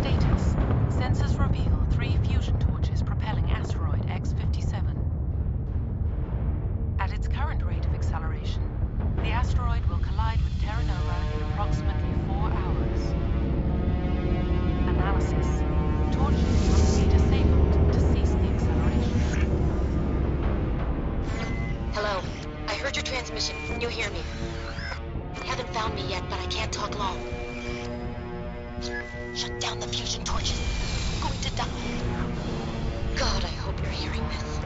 Status. Sensors reveal 3 fusion torches propelling asteroid X-57. At its current rate of acceleration, the asteroid will collide with Terra Nova in approximately 4 hours. Analysis. Torches must be disabled to cease the acceleration. Hello. I heard your transmission. Can you hear me? Haven't found me yet, but I can't talk long. Shut down the fusion torches. I'm going to die. God, I hope you're hearing this.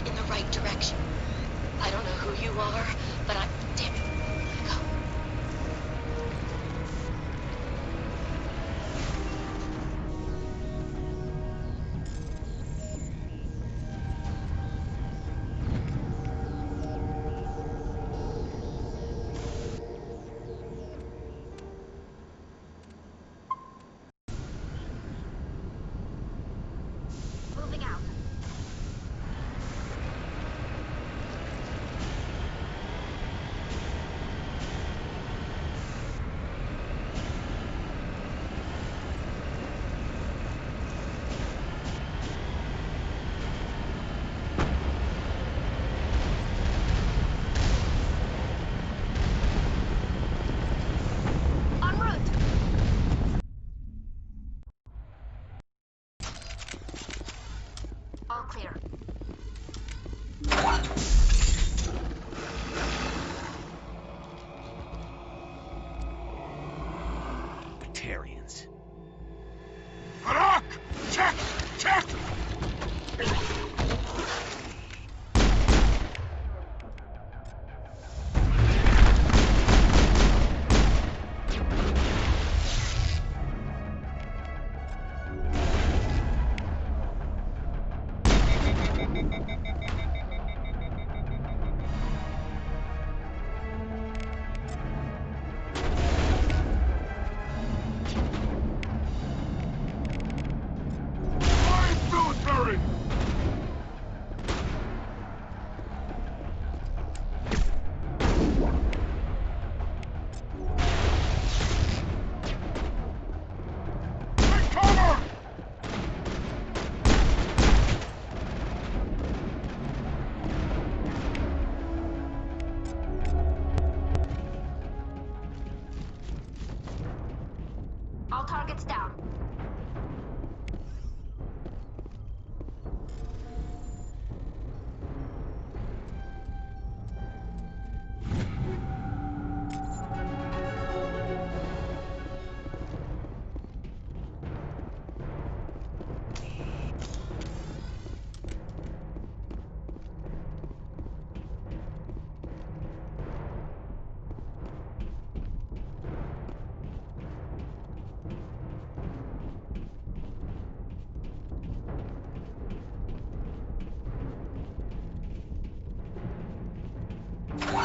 In the right direction. I don't know who you are, but I'm... Damn it. Go. Moving out. All clear. Batarians. Rock! Check! Check!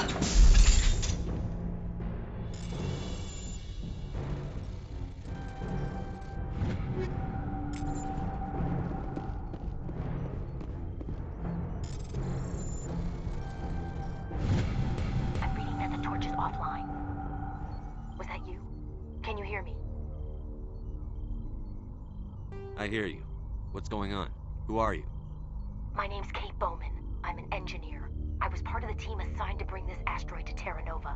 I'm reading that the torch is offline. Was that you? Can you hear me? I hear you. What's going on? Who are you? My name's Kate Bowman. I'm an engineer. I was part of the team assigned to bring this asteroid to Terra Nova.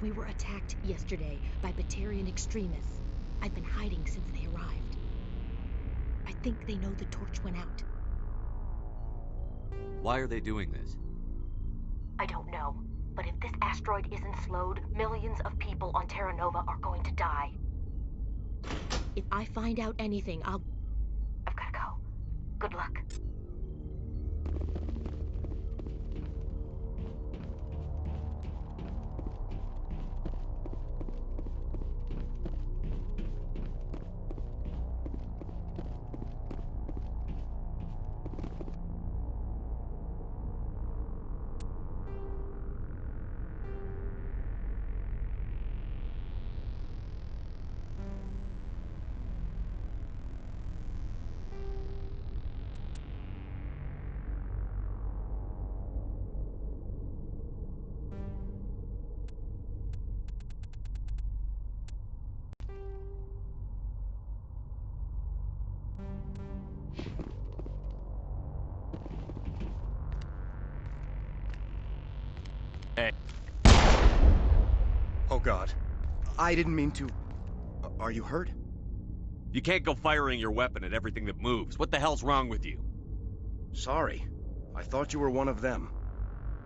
We were attacked yesterday by Batarian extremists. I've been hiding since they arrived. I think they know the torch went out. Why are they doing this? I don't know, but if this asteroid isn't slowed, millions of people on Terra Nova are going to die. If I find out anything, I've gotta go. Good luck. Hey. Oh God. I didn't mean to... Are you hurt? You can't go firing your weapon at everything that moves. What the hell's wrong with you? Sorry. I thought you were one of them.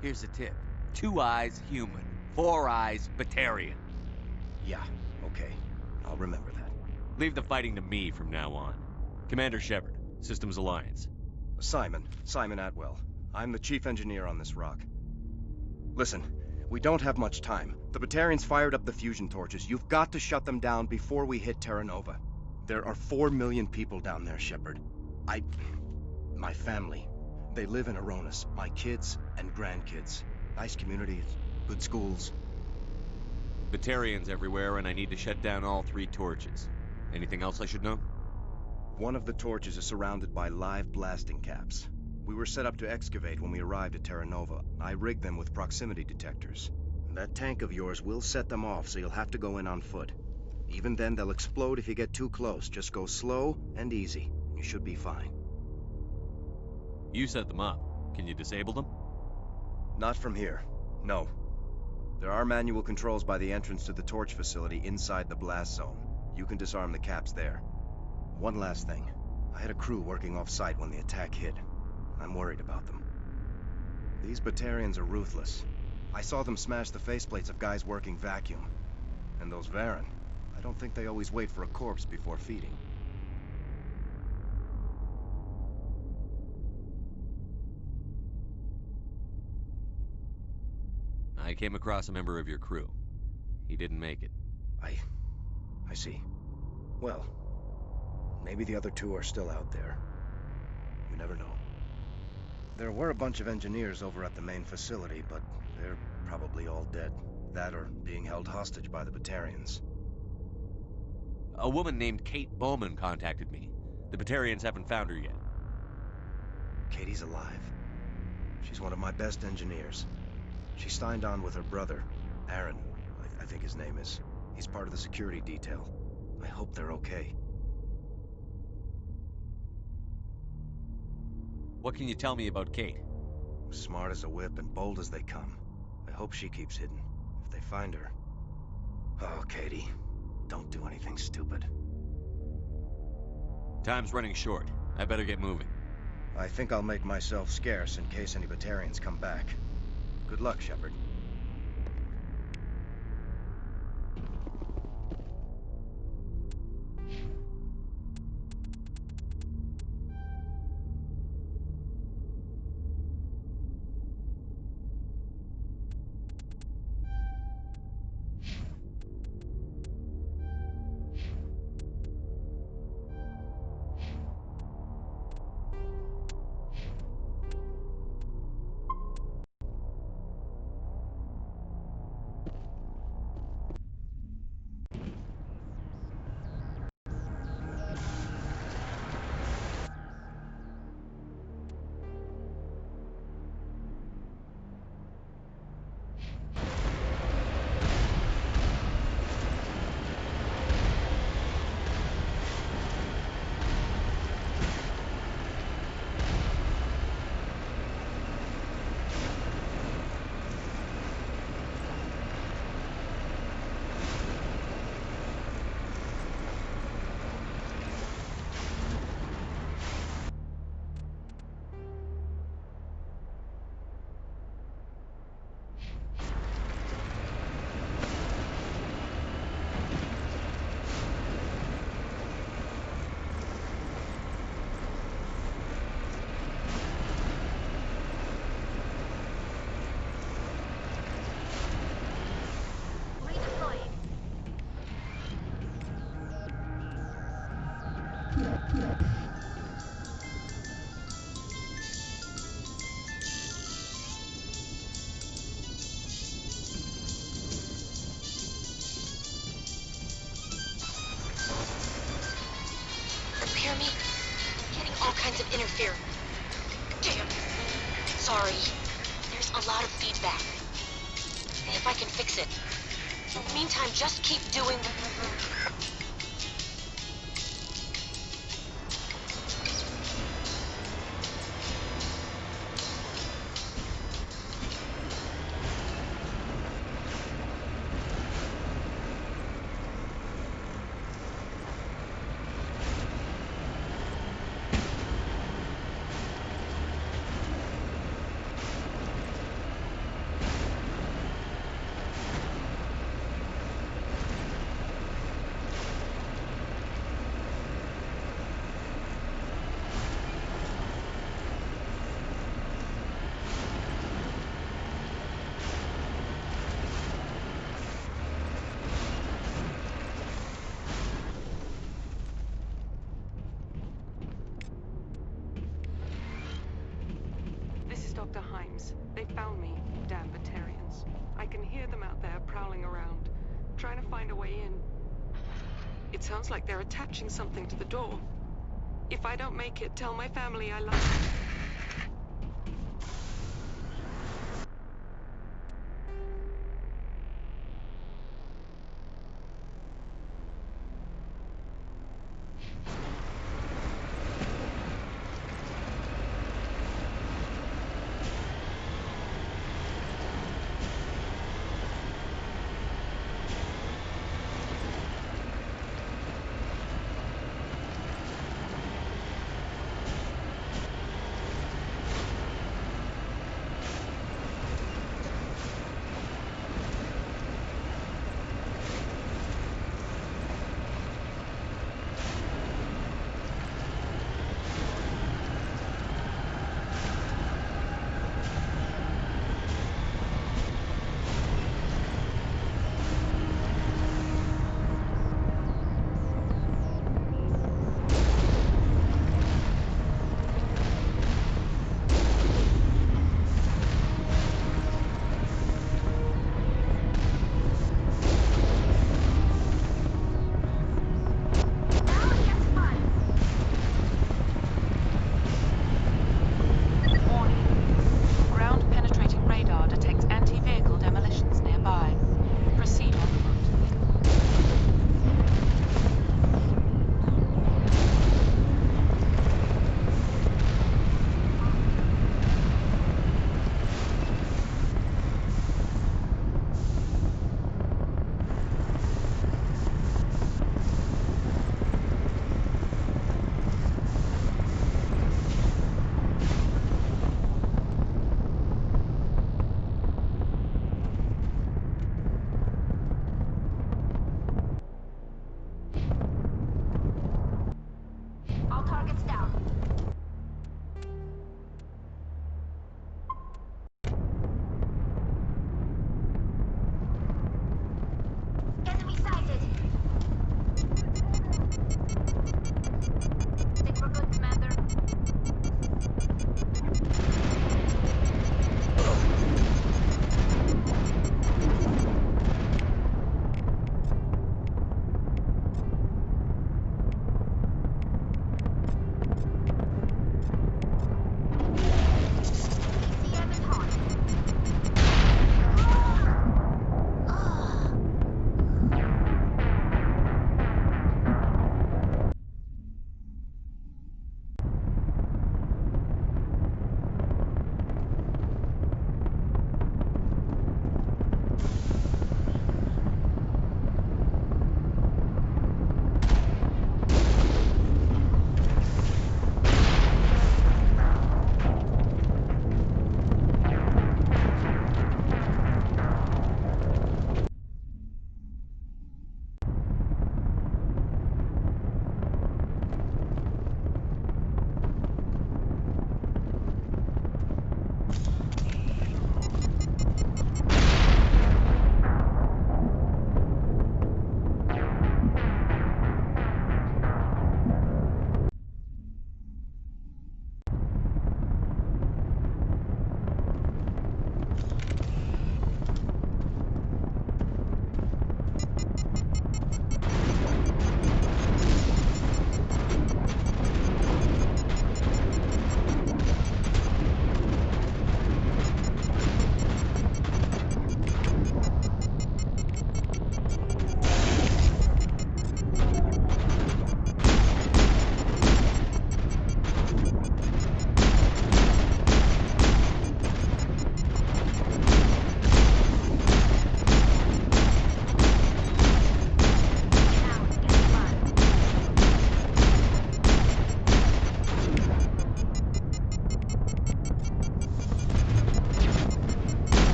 Here's a tip. 2 eyes, human. 4 eyes, Batarian. Yeah, okay. I'll remember that. Leave the fighting to me from now on. Commander Shepard, Systems Alliance. Simon Atwell. I'm the chief engineer on this rock. Listen, we don't have much time. The Batarians fired up the fusion torches. You've got to shut them down before we hit Terra Nova. There are 4 million people down there, Shepard. My family. They live in Aronis. My kids and grandkids. Nice communities, good schools. Batarians everywhere, and I need to shut down all 3 torches. Anything else I should know? One of the torches is surrounded by live blasting caps. We were set up to excavate when we arrived at Terra Nova. I rigged them with proximity detectors. That tank of yours will set them off, so you'll have to go in on foot. Even then, they'll explode if you get too close. Just go slow and easy. You should be fine. You set them up. Can you disable them? Not from here. No. There are manual controls by the entrance to the torch facility inside the blast zone. You can disarm the caps there. One last thing. I had a crew working off-site when the attack hit. I'm worried about them. These Batarians are ruthless. I saw them smash the faceplates of guys working vacuum. And those Varen, I don't think they always wait for a corpse before feeding. I came across a member of your crew. He didn't make it. I see. Well, maybe the other 2 are still out there. You never know. There were a bunch of engineers over at the main facility, but they're probably all dead. That or being held hostage by the Batarians. A woman named Kate Bowman contacted me. The Batarians haven't found her yet. Katie's alive. She's one of my best engineers. She signed on with her brother, Aaron, I think his name is. He's part of the security detail. I hope they're okay. What can you tell me about Kate? Smart as a whip and bold as they come. I hope she keeps hidden. If they find her... Oh, Katie. Don't do anything stupid. Time's running short. I better get moving. I think I'll make myself scarce in case any Batarians come back. Good luck, Shepard. You hear me? Getting all kinds of interference. Damn. Sorry. There's a lot of feedback. See if I can fix it. In the meantime, just keep doing... This is Dr. Himes. They found me, damn Batarians. I can hear them out there prowling around, trying to find a way in. It sounds like they're attaching something to the door. If I don't make it, tell my family I love them.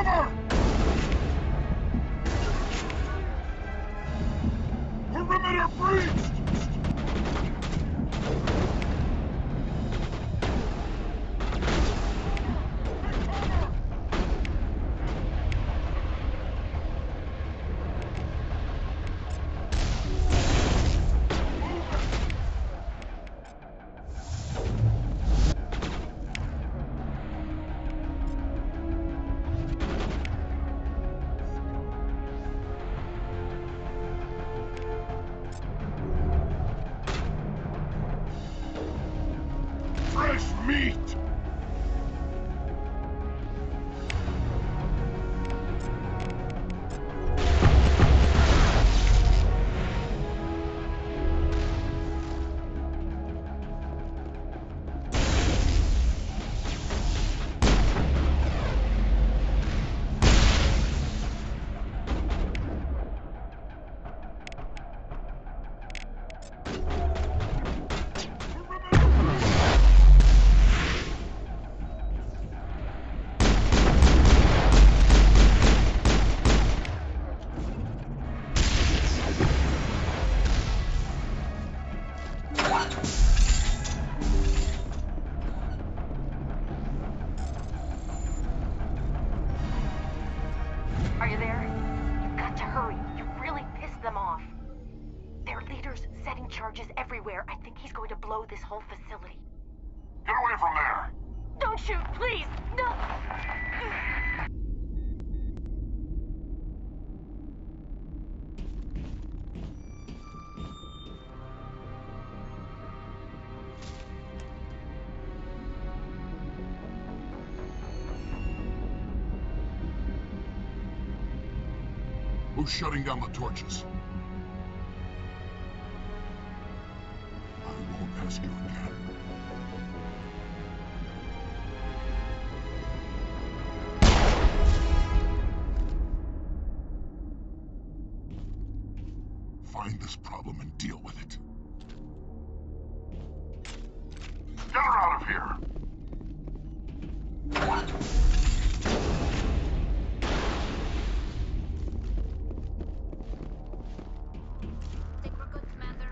cover! Perimeter breached! Fresh meat! Are you there? You've got to hurry. You really pissed them off. Their leader's setting charges everywhere. I think he's going to blow this whole facility. Get away from there! Don't shoot, please! No! Who's shutting down the torches? I won't ask you again. Find this problem and deal with it. Get her out of here! Think we're good, Commander?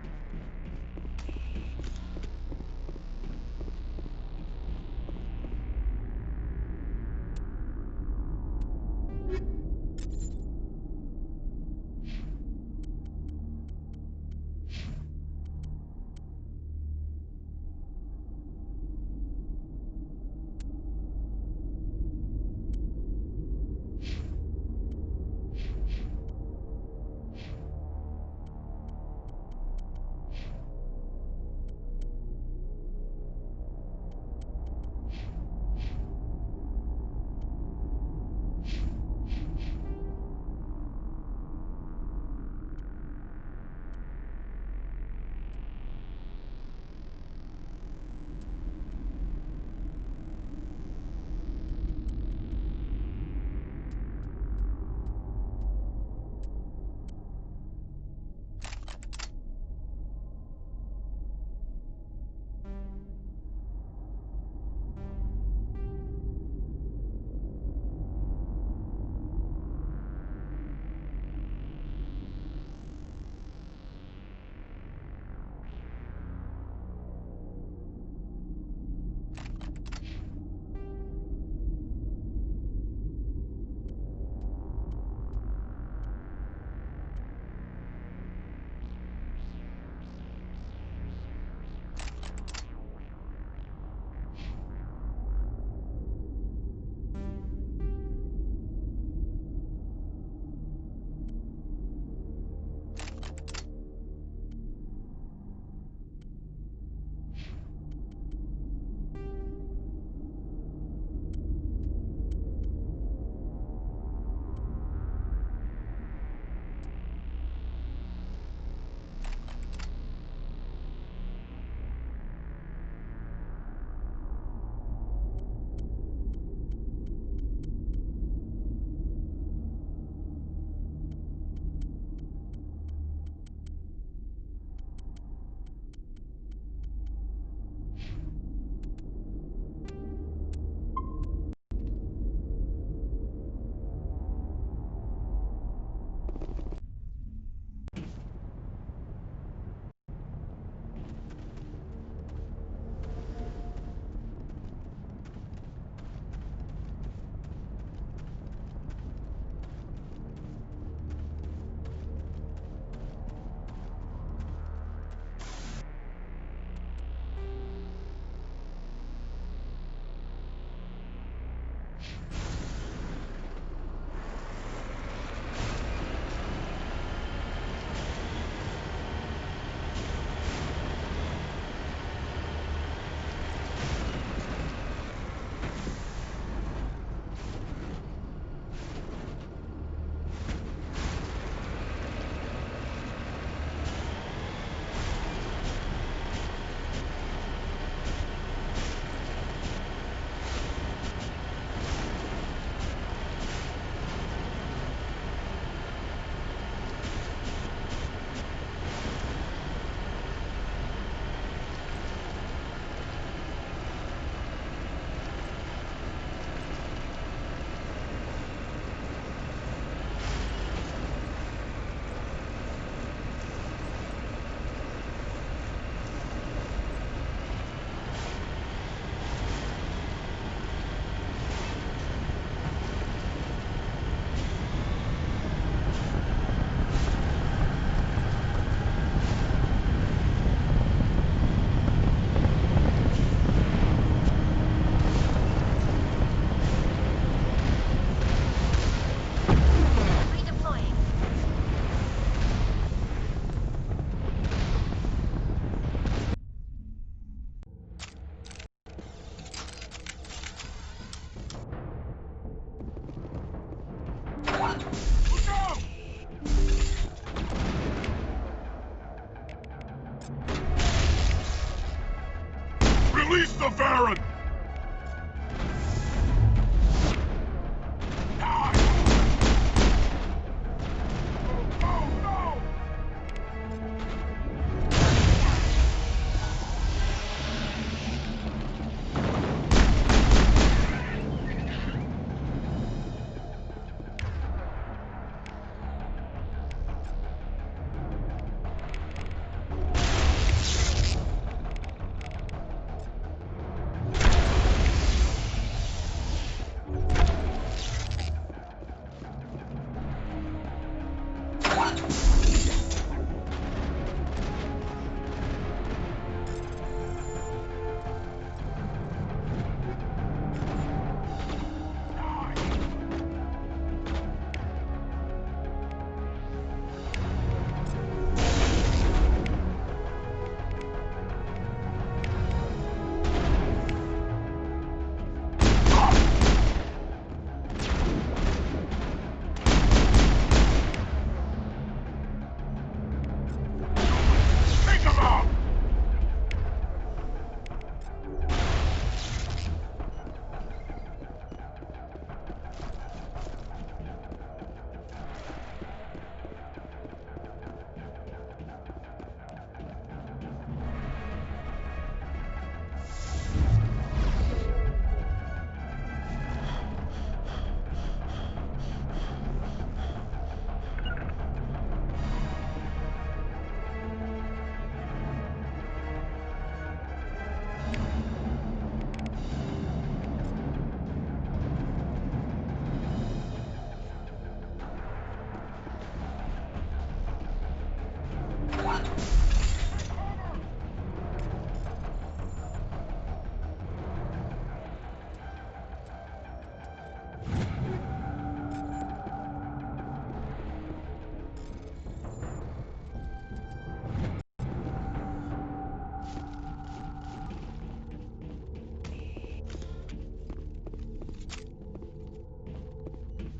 Baron!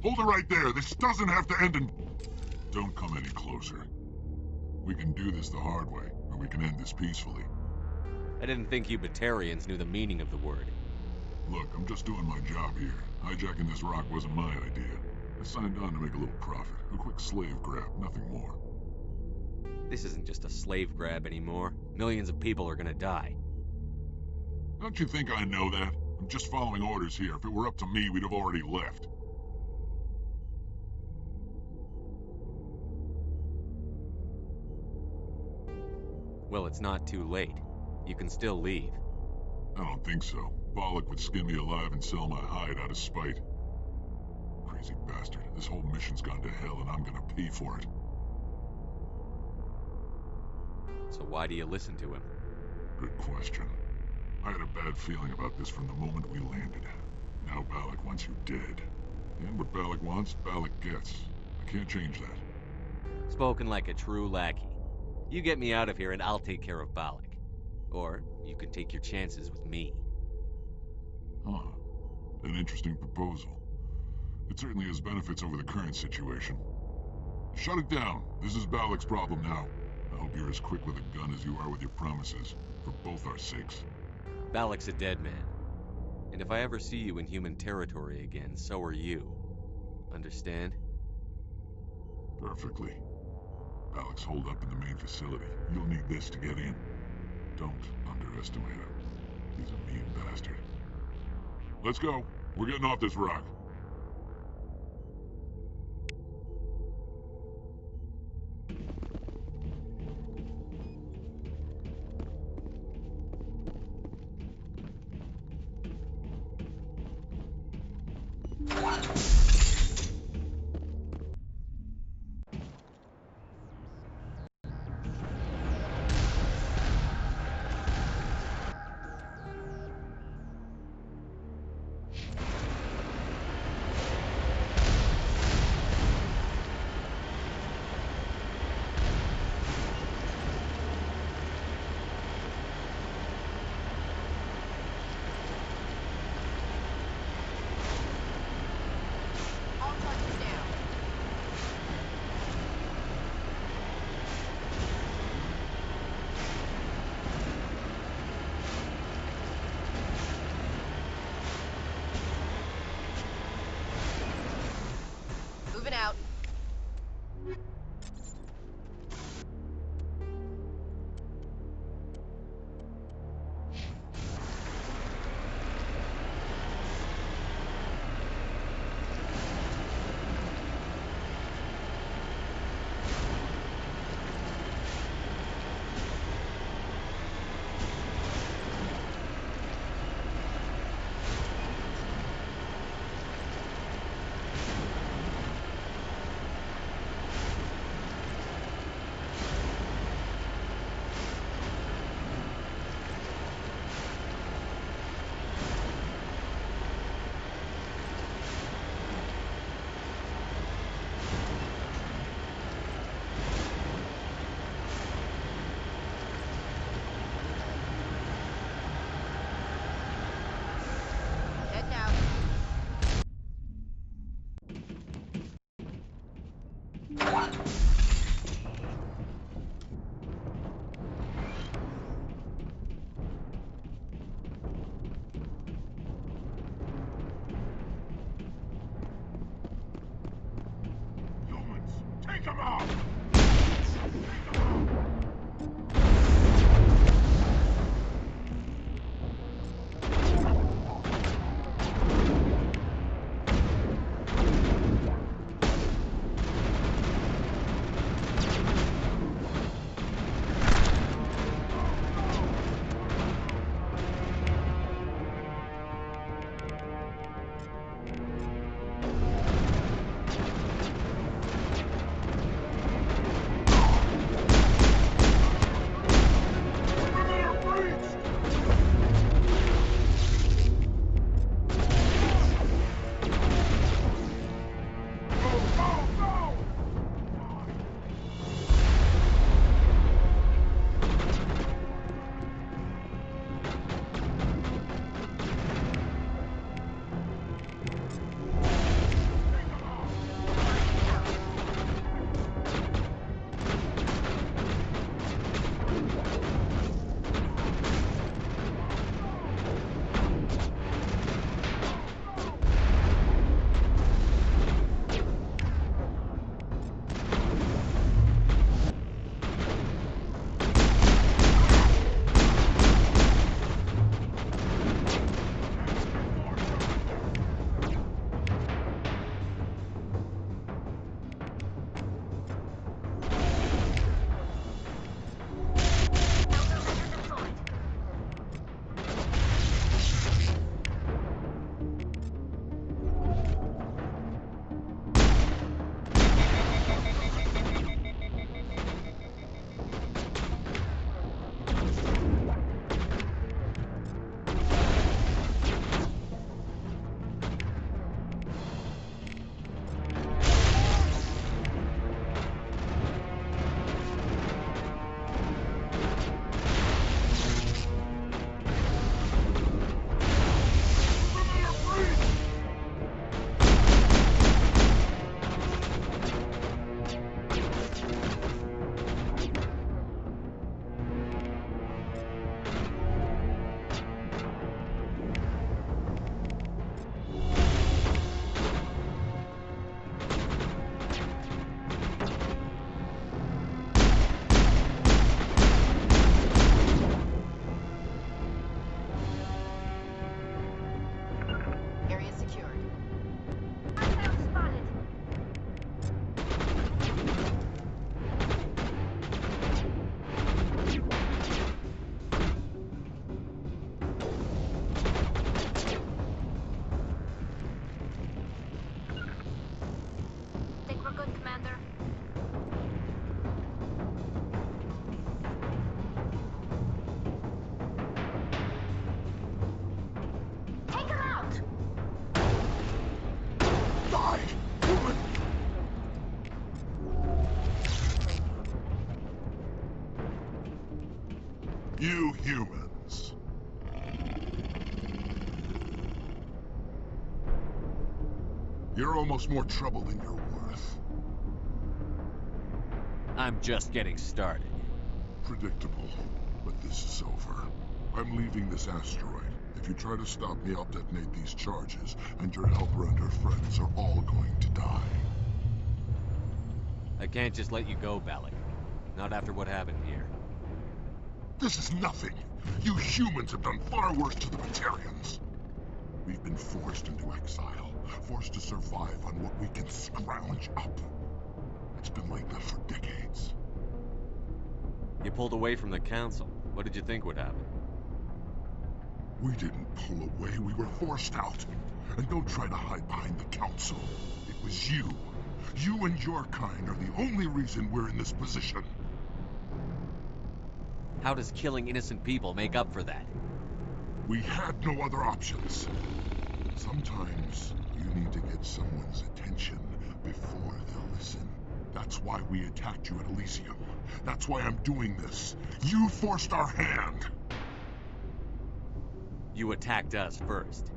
Hold it right there. This doesn't have to end in... Don't come any closer. We can do this the hard way, or we can end this peacefully. I didn't think you Batarians knew the meaning of the word. Look, I'm just doing my job here. Hijacking this rock wasn't my idea. I signed on to make a little profit. A quick slave grab, nothing more. This isn't just a slave grab anymore. Millions of people are gonna die. Don't you think I know that? I'm just following orders here. If it were up to me, we'd have already left. Well, it's not too late. You can still leave. I don't think so. Bollock would skin me alive and sell my hide out of spite. Crazy bastard. This whole mission's gone to hell and I'm gonna pay for it. So why do you listen to him? Good question. I had a bad feeling about this from the moment we landed. Now Bollock wants you dead. And what Bollock wants, Bollock gets. I can't change that. Spoken like a true lackey. You get me out of here and I'll take care of Bollock. Or you can take your chances with me. Huh. An interesting proposal. It certainly has benefits over the current situation. Shut it down. This is Bollock's problem now. I hope you're as quick with a gun as you are with your promises, for both our sakes. Bollock's a dead man. And if I ever see you in human territory again, so are you. Understand? Perfectly. Bollock's holed up in the main facility. You'll need this to get in. Don't underestimate him. He's a mean bastard. Let's go. We're getting off this rock. Humans, take them out! You humans. You're almost more trouble than you're worth. I'm just getting started. Predictable, but this is over. I'm leaving this asteroid. If you try to stop me, I'll detonate these charges, and your helper and her friends are all going to die. I can't just let you go, Balak. Not after what happened here. This is nothing. You humans have done far worse to the Batarians. We've been forced into exile, forced to survive on what we can scrounge up. It's been like that for decades. You pulled away from the council. What did you think would happen? We didn't pull away, we were forced out. And don't try to hide behind the council. It was you. You and your kind are the only reason we're in this position. How does killing innocent people make up for that? We had no other options. Sometimes you need to get someone's attention before they'll listen. That's why we attacked you at Elysium. That's why I'm doing this. You forced our hand. You attacked us first.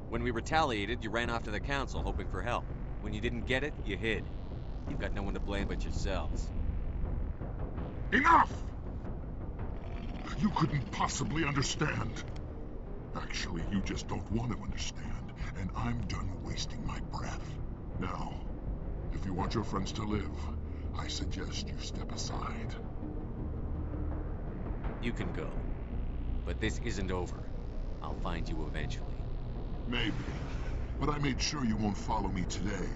When we retaliated, you ran off to the council hoping for help. When you didn't get it, you hid. You've got no one to blame but yourselves. Enough! You couldn't possibly understand. Actually, you just don't want to understand, and I'm done wasting my breath. Now, if you want your friends to live, I suggest you step aside. You can go. But this isn't over. I'll find you eventually. Maybe, but I made sure you won't follow me today.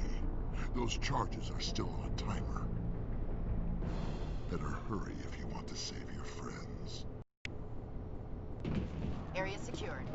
Those charges are still on a timer. Better hurry if you want to save your friends. Area secured.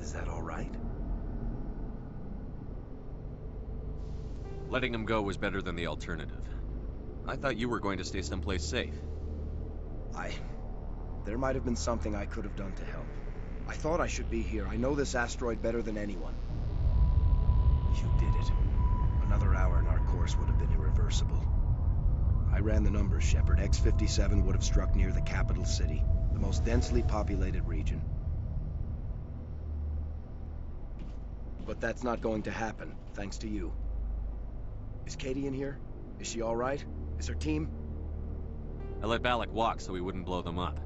Is that all right? Letting him go was better than the alternative. I thought you were going to stay someplace safe. There might have been something I could have done to help. I thought I should be here. I know this asteroid better than anyone. You did it. Another hour and our course would have been irreversible. I ran the numbers, Shepard. X-57 would have struck near the capital city, the most densely populated region. But that's not going to happen, thanks to you. Is Katie in here? Is she all right? Is her team? I let Balak walk so he wouldn't blow them up.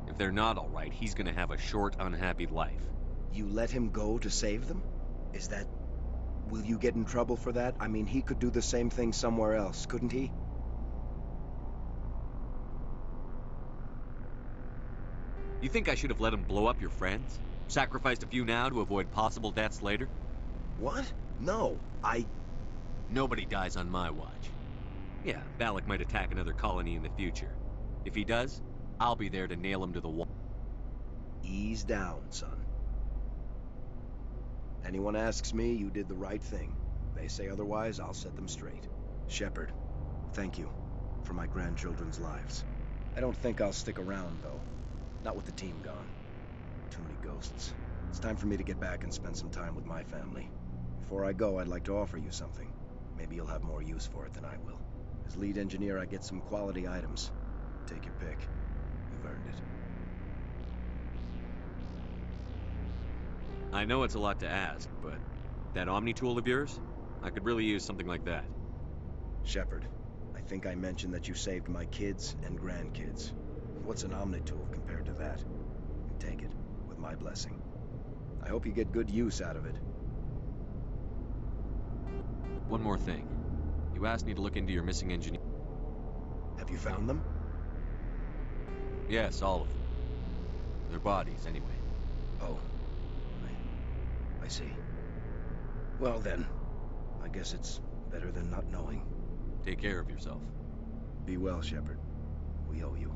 If they're not all right, he's gonna have a short, unhappy life. You let him go to save them? Is that... Will you get in trouble for that? I mean, he could do the same thing somewhere else, couldn't he? You think I should have let him blow up your friends? Sacrificed a few now to avoid possible deaths later? What? No, Nobody dies on my watch. Yeah, Balak might attack another colony in the future. If he does, I'll be there to nail him to the wall. Ease down, son. Anyone asks me, you did the right thing. They say otherwise, I'll set them straight. Shepard, thank you for my grandchildren's lives. I don't think I'll stick around, though. Not with the team gone. Too many ghosts. It's time for me to get back and spend some time with my family. Before I go, I'd like to offer you something. Maybe you'll have more use for it than I will. As lead engineer, I get some quality items. Take your pick. You've earned it. I know it's a lot to ask, but that Omni tool of yours? I could really use something like that. Shepard, I think I mentioned that you saved my kids and grandkids. What's an Omni tool compared to that? Take it, with my blessing. I hope you get good use out of it. One more thing. You asked me to look into your missing engineer. Have you found them? Yes, all of them. Their bodies, anyway. Oh. I see. Well then, I guess it's better than not knowing. Take care of yourself. Be well, Shepard. We owe you.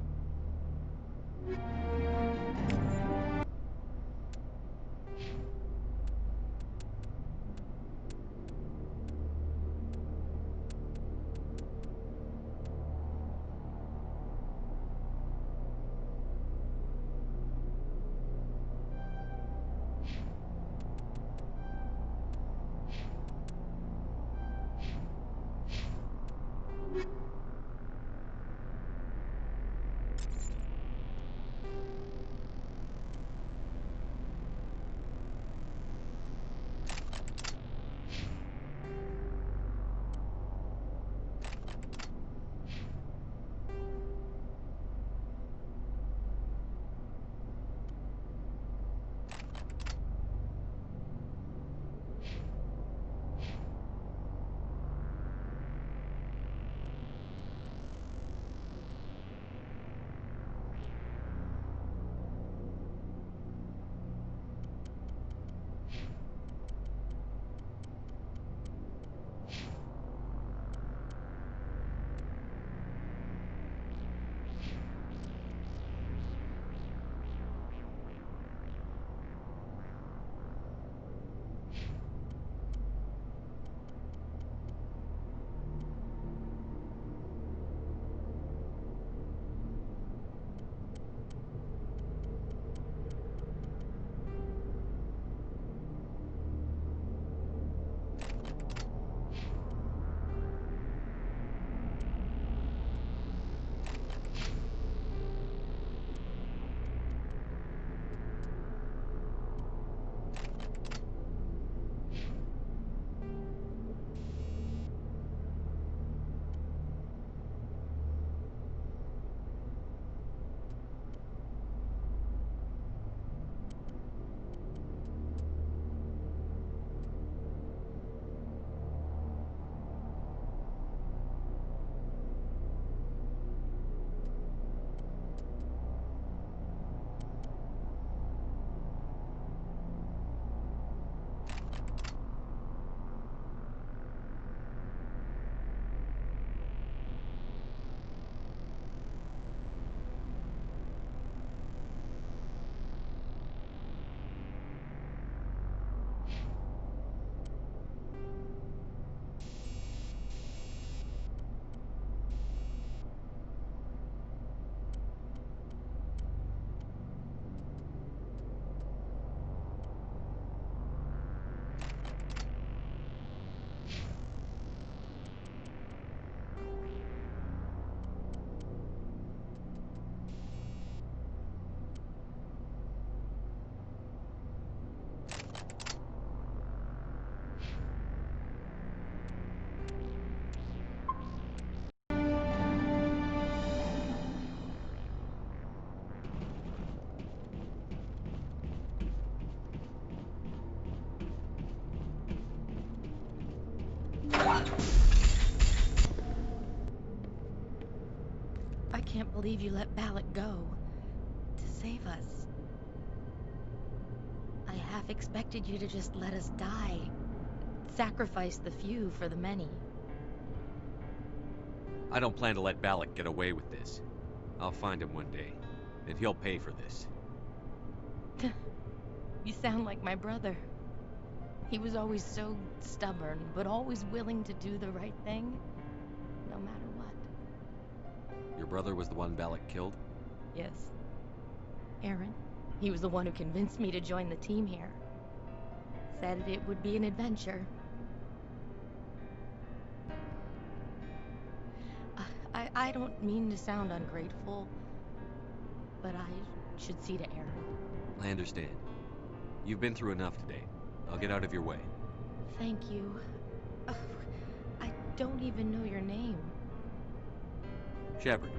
I can't believe you let Balak go to save us. I half expected you to just let us die. Sacrifice the few for the many. I don't plan to let Balak get away with this. I'll find him one day, and he'll pay for this. You sound like my brother. He was always so stubborn, but always willing to do the right thing, no matter what. Your brother was the one Balak killed? Yes. Aaron. He was the one who convinced me to join the team here. Said it would be an adventure. I don't mean to sound ungrateful, but I should see to Aaron. I understand. You've been through enough today. I'll get out of your way. Thank you. Oh, I don't even know your name. Shepard.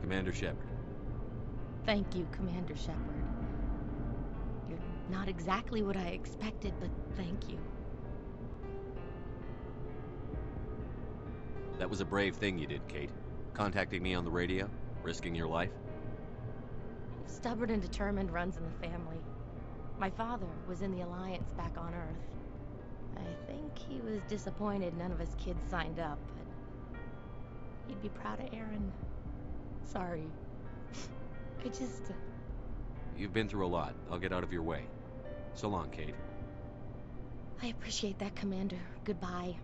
Commander Shepard. Thank you, Commander Shepard. You're not exactly what I expected, but thank you. That was a brave thing you did, Kate. Contacting me on the radio, risking your life. Stubborn and determined runs in the family. My father was in the Alliance back on Earth. I think he was disappointed none of his kids signed up, but he'd be proud of Aaron. Sorry. I just... You've been through a lot. I'll get out of your way. So long, Kate. I appreciate that, Commander. Goodbye.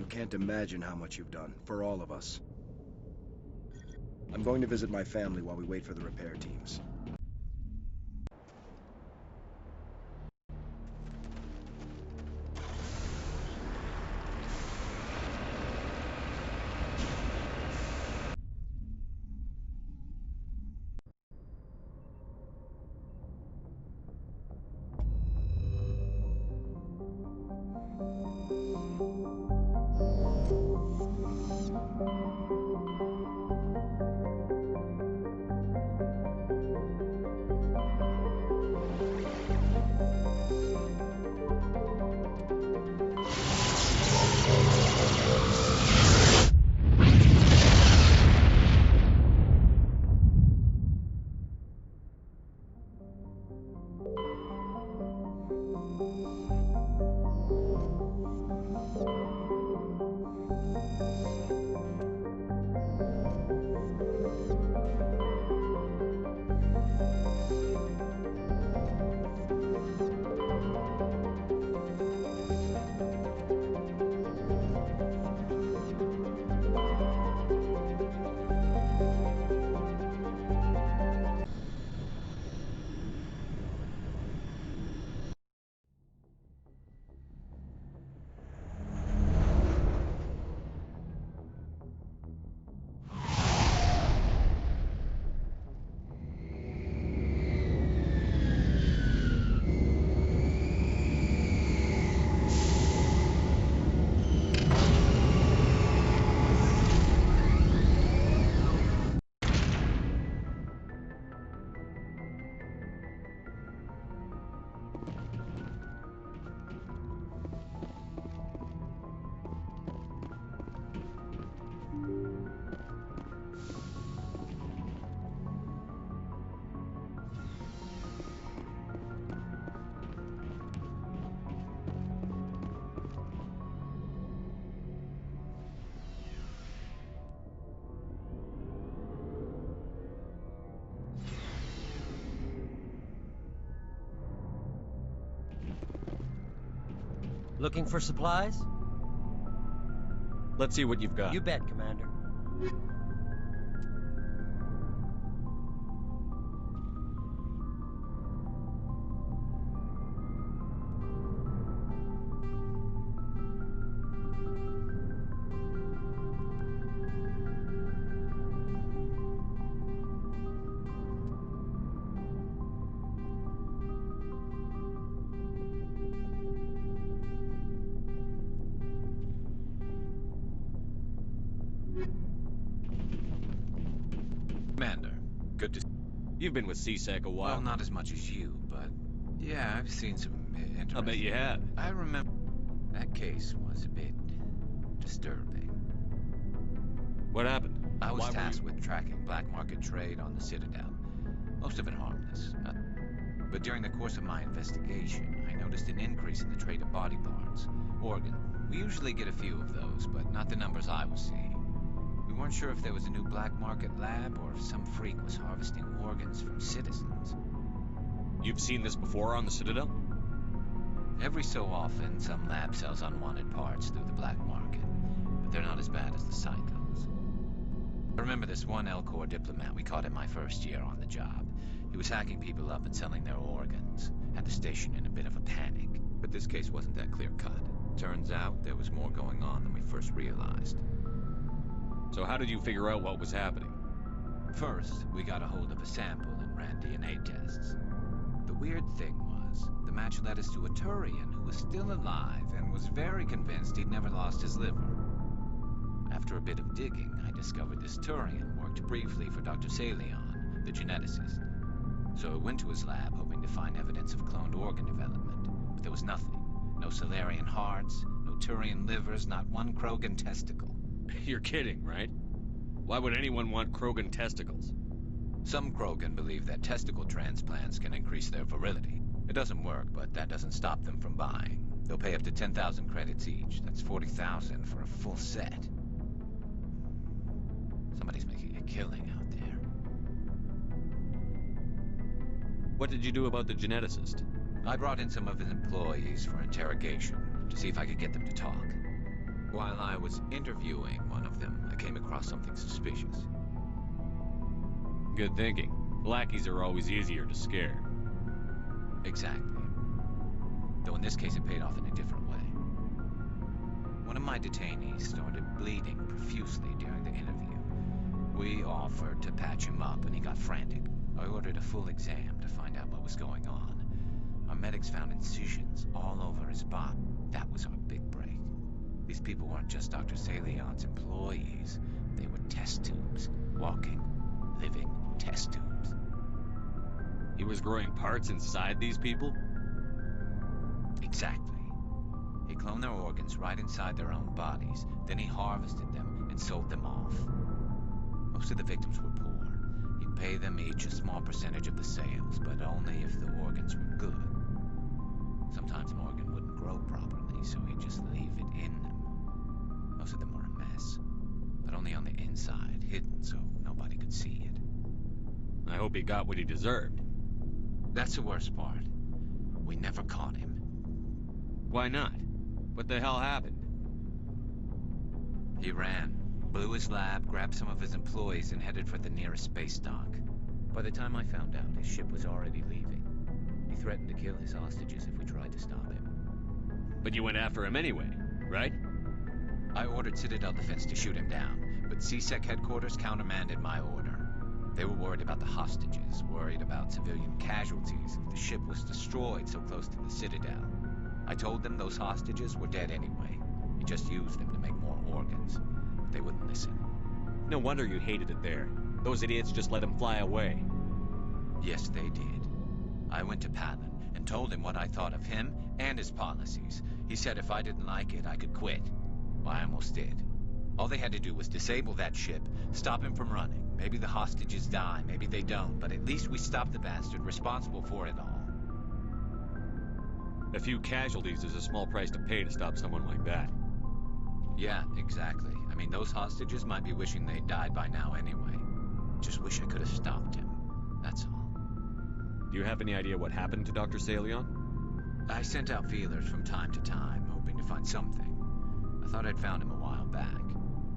Can't imagine how much you've done, for all of us. I'm going to visit my family while we wait for the repair teams. Looking for supplies? Let's see what you've got. You bet, Commander. Commander, good to... You've been with CSEC a while. Well, not as much as you, but... Yeah, I've seen some interesting... I bet you have. I remember... That case was a bit... disturbing. What happened? I was Why were tasked you- with tracking black market trade on the Citadel. Most of it harmless. But during the course of my investigation, I noticed an increase in the trade of body parts. Organ. We usually get a few of those, but not the numbers I was seeing. We weren't sure if there was a new black market lab or if some freak was harvesting organs from citizens. You've seen this before on the Citadel? Every so often, some lab sells unwanted parts through the black market, but they're not as bad as the psychos. I remember this one Elcor diplomat we caught in my first year on the job. He was hacking people up and selling their organs. Had the station in a bit of a panic. But this case wasn't that clear-cut. Turns out there was more going on than we first realized. So how did you figure out what was happening? First, we got a hold of a sample and ran DNA tests. The weird thing was, the match led us to a Turian who was still alive and was very convinced he'd never lost his liver. After a bit of digging, I discovered this Turian worked briefly for Dr. Salion, the geneticist. So I went to his lab hoping to find evidence of cloned organ development, but there was nothing. No Salarian hearts, no Turian livers, not one Krogan testicle. You're kidding, right? Why would anyone want Krogan testicles? Some Krogan believe that testicle transplants can increase their virility. It doesn't work, but that doesn't stop them from buying. They'll pay up to 10,000 credits each. That's 40,000 for a full set. Somebody's making a killing out there. What did you do about the geneticist? I brought in some of his employees for interrogation to see if I could get them to talk. While I was interviewing one of them, I came across something suspicious. Good thinking. Lackeys are always easier to scare. Exactly. Though in this case it paid off in a different way. One of my detainees started bleeding profusely during the interview. We offered to patch him up and he got frantic. I ordered a full exam to find out what was going on. Our medics found incisions all over his body. That was our big break. These people weren't just Dr. Salion's employees. They were test tubes. Walking, living test tubes. He was growing parts inside these people? Exactly. He cloned their organs right inside their own bodies. Then he harvested them and sold them off. Most of the victims were poor. He'd pay them each a small percentage of the sales, but only if the organs were good. Sometimes an organ wouldn't grow properly, so he'd just leave it in them. Most of them were a mess, but only on the inside, hidden so nobody could see it. I hope he got what he deserved. That's the worst part. We never caught him. Why not? What the hell happened? He ran, blew his lab, grabbed some of his employees, and headed for the nearest space dock. By the time I found out, his ship was already leaving. He threatened to kill his hostages if we tried to stop him. But you went after him anyway, right? I ordered Citadel Defense to shoot him down, but CSEC headquarters countermanded my order. They were worried about the hostages, worried about civilian casualties if the ship was destroyed so close to the Citadel. I told them those hostages were dead anyway. He just used them to make more organs. But they wouldn't listen. No wonder you hated it there. Those idiots just let him fly away. Yes, they did. I went to Palin and told him what I thought of him and his policies. He said if I didn't like it, I could quit. Well, I almost did. All they had to do was disable that ship, stop him from running. Maybe the hostages die, maybe they don't, but at least we stopped the bastard responsible for it all. A few casualties is a small price to pay to stop someone like that. Yeah, exactly. I mean, those hostages might be wishing they'd died by now anyway. Just wish I could have stopped him. That's all. Do you have any idea what happened to Dr. Salion? I sent out feelers from time to time, hoping hoping to find something. I thought I'd found him a while back.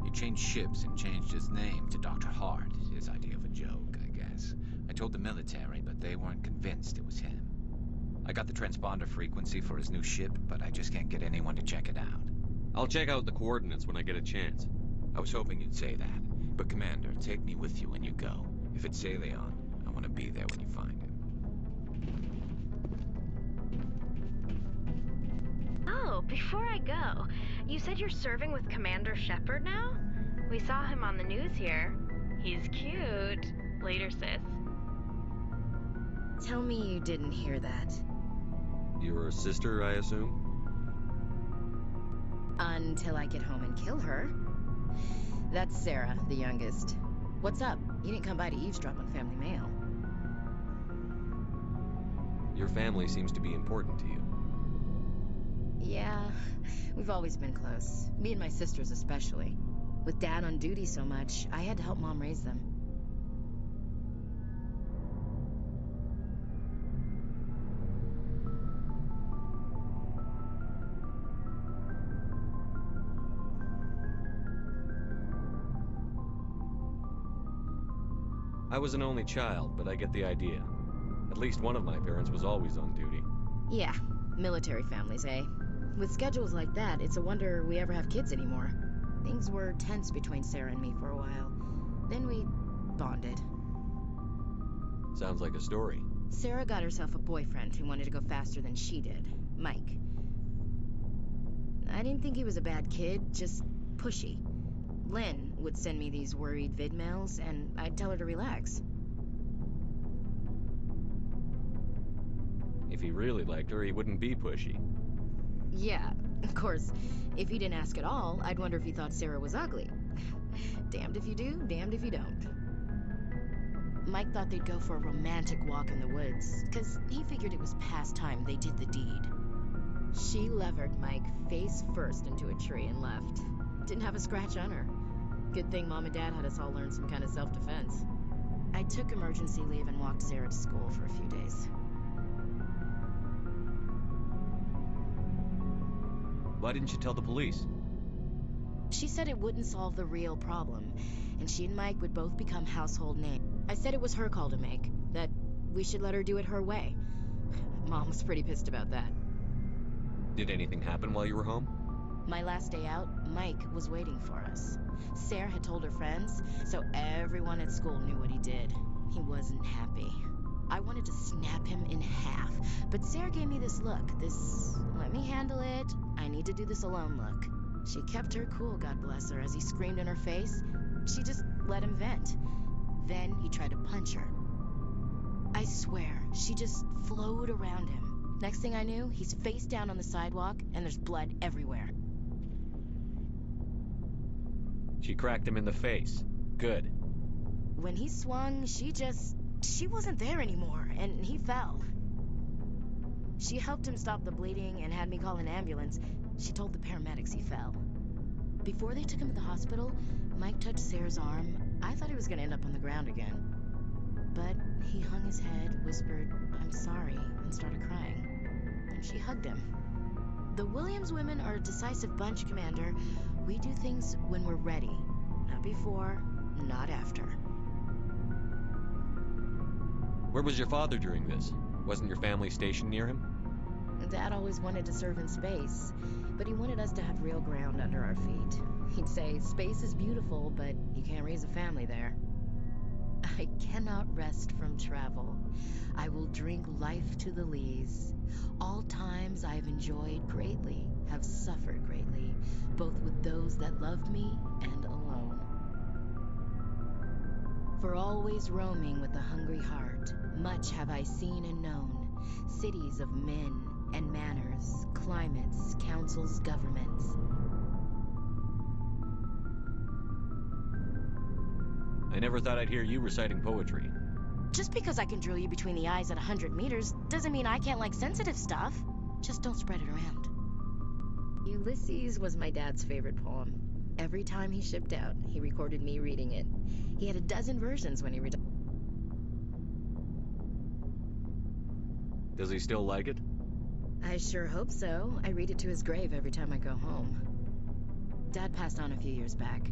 He changed ships and changed his name to Dr. Hart, his idea of a joke, I guess. I told the military, but they weren't convinced it was him. I got the transponder frequency for his new ship, but I just can't get anyone to check it out. I'll check out the coordinates when I get a chance. I was hoping you'd say that. But Commander, take me with you when you go. If it's Leon, I want to be there when you find him. Oh, before I go, you said you're serving with Commander Shepard now? We saw him on the news here. He's cute. Later, sis. Tell me you didn't hear that. Your sister, I assume? Until I get home and kill her. That's Sarah, the youngest. What's up? You didn't come by to eavesdrop on family mail. Your family seems to be important to you. Yeah, we've always been close. Me and my sisters especially. With Dad on duty so much, I had to help Mom raise them. I was an only child, but I get the idea. At least one of my parents was always on duty. Yeah, military families, eh? With schedules like that, it's a wonder we ever have kids anymore. Things were tense between Sarah and me for a while. Then we bonded. Sounds like a story. Sarah got herself a boyfriend who wanted to go faster than she did, Mike. I didn't think he was a bad kid, just pushy. Lynn would send me these worried vid mails, and I'd tell her to relax. If he really liked her, he wouldn't be pushy. Yeah, of course, if he didn't ask at all, I'd wonder if he thought Sarah was ugly. Damned if you do, damned if you don't. Mike thought they'd go for a romantic walk in the woods, because he figured it was past time they did the deed. She levered Mike face first into a tree and left. Didn't have a scratch on her. Good thing Mom and Dad had us all learn some kind of self-defense. I took emergency leave and walked Sarah to school for a few days. Why didn't you tell the police? She said it wouldn't solve the real problem, and she and Mike would both become household names. I said it was her call to make, that we should let her do it her way. Mom was pretty pissed about that. Did anything happen while you were home? My last day out, Mike was waiting for us. Sarah had told her friends, so everyone at school knew what he did. He wasn't happy. I wanted to snap him in half, but Sarah gave me this look, this let me handle it, I need to do this alone look. She kept her cool, God bless her, as he screamed in her face. She just let him vent. Then he tried to punch her. I swear, she just flowed around him. Next thing I knew, he's face down on the sidewalk, and there's blood everywhere. She cracked him in the face. Good. When he swung, she wasn't there anymore, and he fell. She helped him stop the bleeding and had me call an ambulance. She told the paramedics he fell. Before they took him to the hospital, Mike touched Sarah's arm. I thought he was gonna end up on the ground again. But he hung his head, whispered, "I'm sorry," and started crying. And she hugged him. The Williams women are a decisive bunch, Commander. We do things when we're ready. Not before, not after. Where was your father during this? Wasn't your family stationed near him? Dad always wanted to serve in space, but he wanted us to have real ground under our feet. He'd say, space is beautiful, but you can't raise a family there. I cannot rest from travel. I will drink life to the lees. All times I have enjoyed greatly, have suffered greatly, both with those that loved me and alone. For always roaming with a hungry heart, much have I seen and known, cities of men and manners, climates, councils, governments. I never thought I'd hear you reciting poetry. Just because I can drill you between the eyes at 100 meters doesn't mean I can't like sensitive stuff. Just don't spread it around. Ulysses was my dad's favorite poem. Every time he shipped out, he recorded me reading it. He had a dozen versions when he retired. Does he still like it? I sure hope so. I read it to his grave every time I go home. Dad passed on a few years back.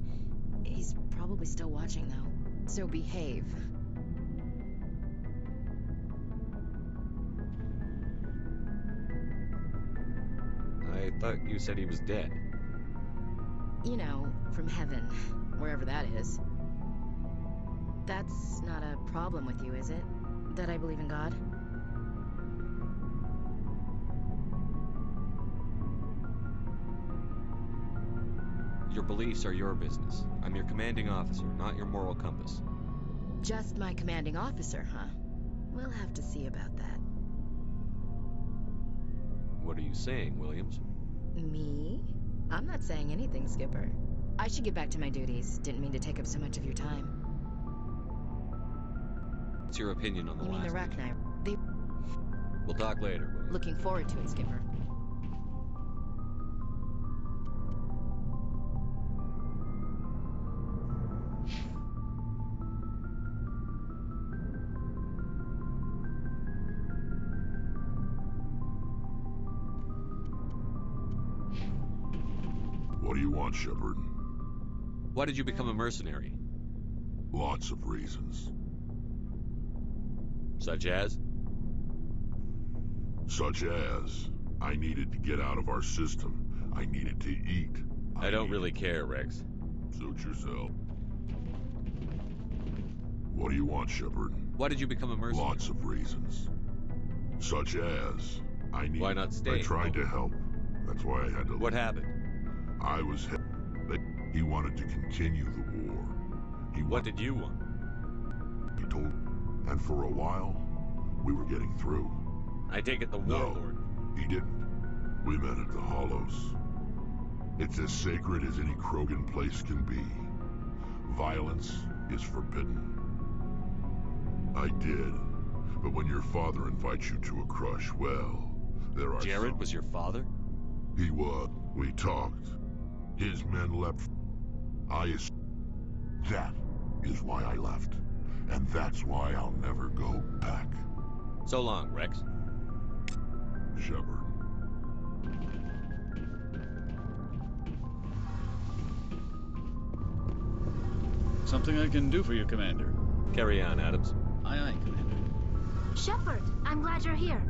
He's probably still watching, though. So behave. I thought you said he was dead. You know, from heaven, wherever that is. That's not a problem with you, is it? That I believe in God? Your beliefs are your business. I'm your commanding officer, not your moral compass. Just my commanding officer, huh? We'll have to see about that. What are you saying, Williams? Me? I'm not saying anything, Skipper. I should get back to my duties. Didn't mean to take up so much of your time. What's your opinion on the You mean last the wreck mission? now? We'll talk later, Williams. Looking forward to it, Skipper. What do you want, Shepard? Why did you become a mercenary? Lots of reasons. Such as? Such as, I needed to get out of our system. I needed to eat. I don't really care, Rex. Suit yourself. What do you want, Shepard? Why did you become a mercenary? Lots of reasons. Such as, I needed... Why not stay? I tried to help. That's why I had to... What happened? I was... He wanted to continue the war. What did you want? He told... And for a while, we were getting through. I take it the No, warlord. he didn't. We met at the Hollows. It's as sacred as any Krogan place can be. Violence is forbidden. I did. But when your father invites you to a crush, well, there are Jared was your father? He was. We talked. His men left. That is why I left. And that's why I'll never go back. So long, Rex. Shepard. Something I can do for you, Commander. Carry on, Adams. Aye, aye, Commander. Shepard, I'm glad you're here.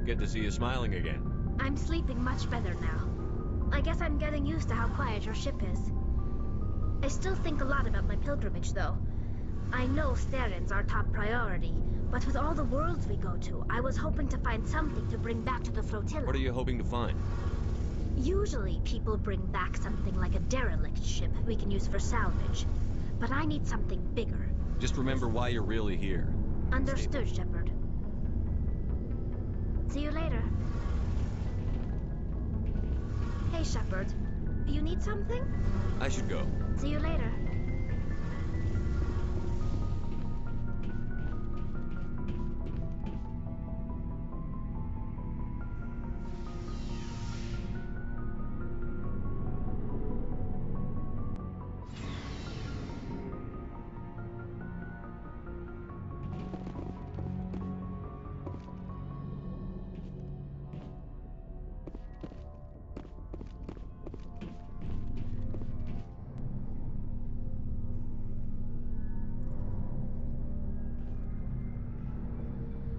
Good to see you smiling again. I'm sleeping much better now. I guess I'm getting used to how quiet your ship is. I still think a lot about my pilgrimage, though. I know Steren's our top priority, but with all the worlds we go to, I was hoping to find something to bring back to the flotilla. What are you hoping to find? Usually people bring back something like a derelict ship we can use for salvage. But I need something bigger. Just remember why you're really here. Understood, Shepard. See you later. Hey, Shepard. You need something? I should go. See you later.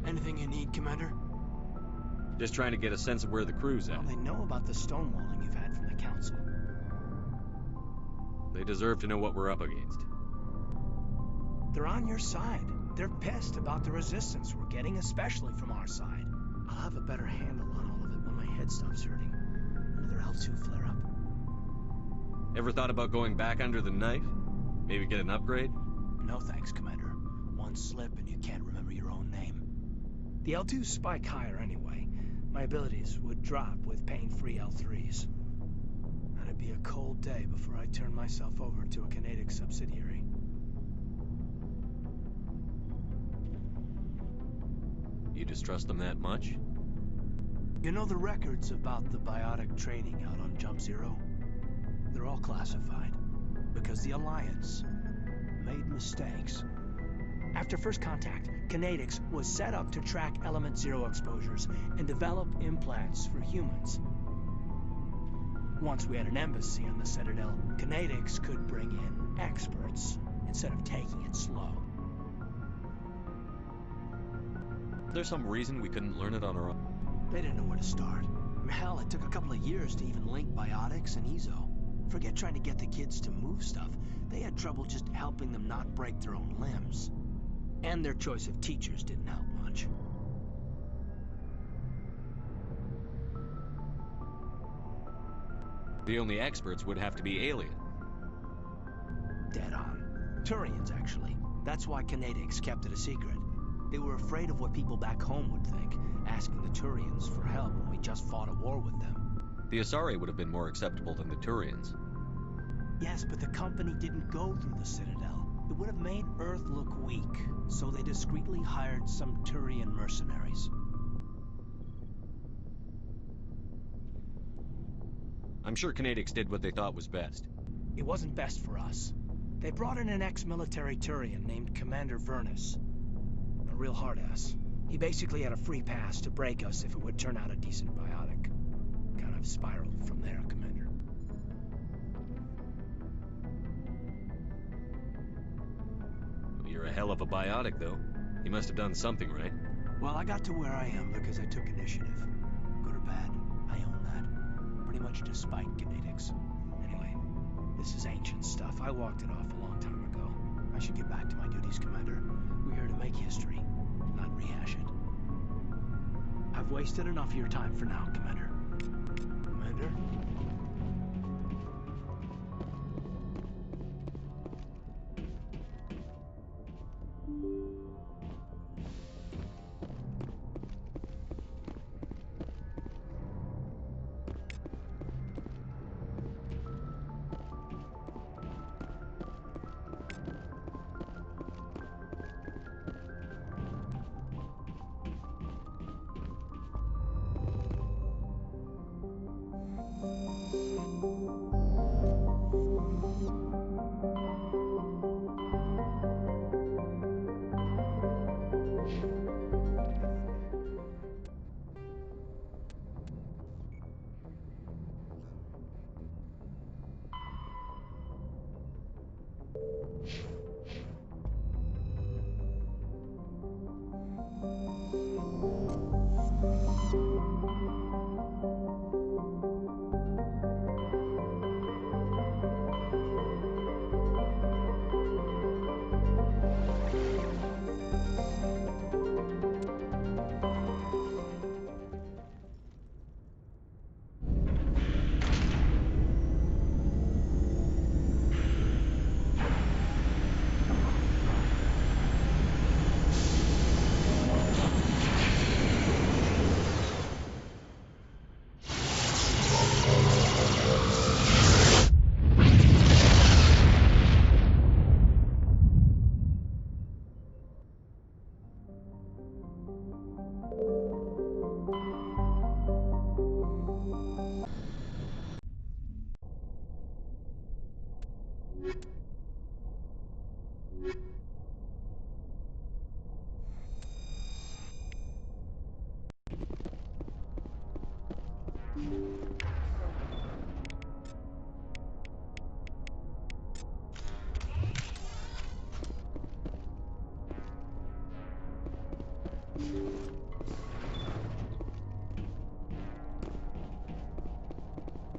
Anything you need, Commander? Just trying to get a sense of where the crew's at. Well, they know about the stonewalling you've had from the Council. They deserve to know what we're up against. They're on your side. They're pissed about the resistance we're getting, especially from our side. I'll have a better handle on all of it when my head stops hurting. Another L2 flare-up. Ever thought about going back under the knife? Maybe get an upgrade? No thanks, Commander. One slip and you can't remember your own name. The L2s spike higher anyway. My abilities would drop with pain-free L3s. And it'd be a cold day before I turn myself over to a kinetic subsidiary. You distrust them that much? You know the records about the biotic training out on Jump Zero? They're all classified. Because the Alliance made mistakes. After first contact, Kinetics was set up to track Element Zero exposures and develop implants for humans. Once we had an embassy on the Citadel, Kinetics could bring in experts instead of taking it slow. There's some reason we couldn't learn it on our own. They didn't know where to start. Hell, it took a couple of years to even link biotics and Ezo. Forget trying to get the kids to move stuff. They had trouble just helping them not break their own limbs. And their choice of teachers didn't help much. The only experts would have to be alien. Dead on. Turians, actually. That's why Kinetics kept it a secret. They were afraid of what people back home would think, asking the Turians for help when we just fought a war with them. The Asari would have been more acceptable than the Turians. Yes, but the company didn't go through the Citadel. It would have made Earth look weak, so they discreetly hired some Turian mercenaries. I'm sure Kinetics did what they thought was best. It wasn't best for us. They brought in an ex-military Turian named Commander Vernus. A real hard-ass. He basically had a free pass to break us if it would turn out a decent biotic. Kind of spiraled from there, Commander. Well, you're a hell of a biotic, though. You must have done something right. Well, I got to where I am because I took initiative. Good or bad, I own that. Pretty much despite Kinetics. Anyway, this is ancient stuff. I walked it off a long time ago. I should get back to my duties, Commander. We're here to make history, not rehash it. I've wasted enough of your time for now, Commander. Commander?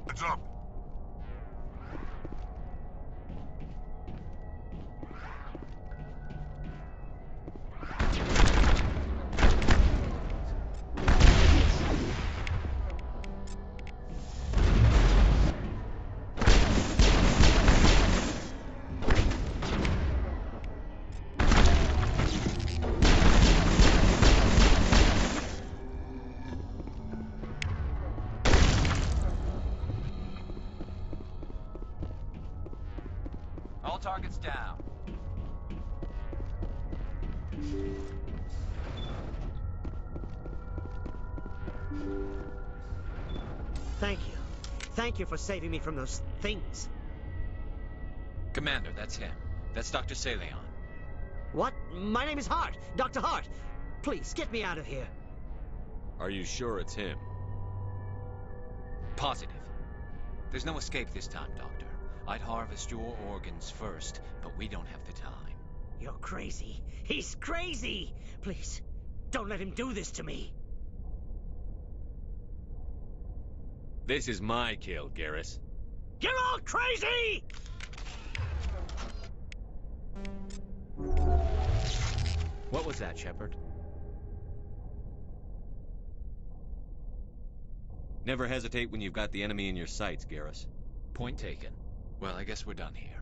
Heads up! All targets down. Thank you. Thank you for saving me from those things. Commander, that's him. That's Dr. Saleon. What? My name is Hart. Dr. Hart. Please, get me out of here. Are you sure it's him? Positive. There's no escape this time, Doctor. I'd harvest your organs first, but we don't have the time. You're crazy. He's crazy! Please, don't let him do this to me. This is my kill, Garrus. You're all crazy! What was that, Shepard? Never hesitate when you've got the enemy in your sights, Garrus. Point taken. Well, I guess we're done here.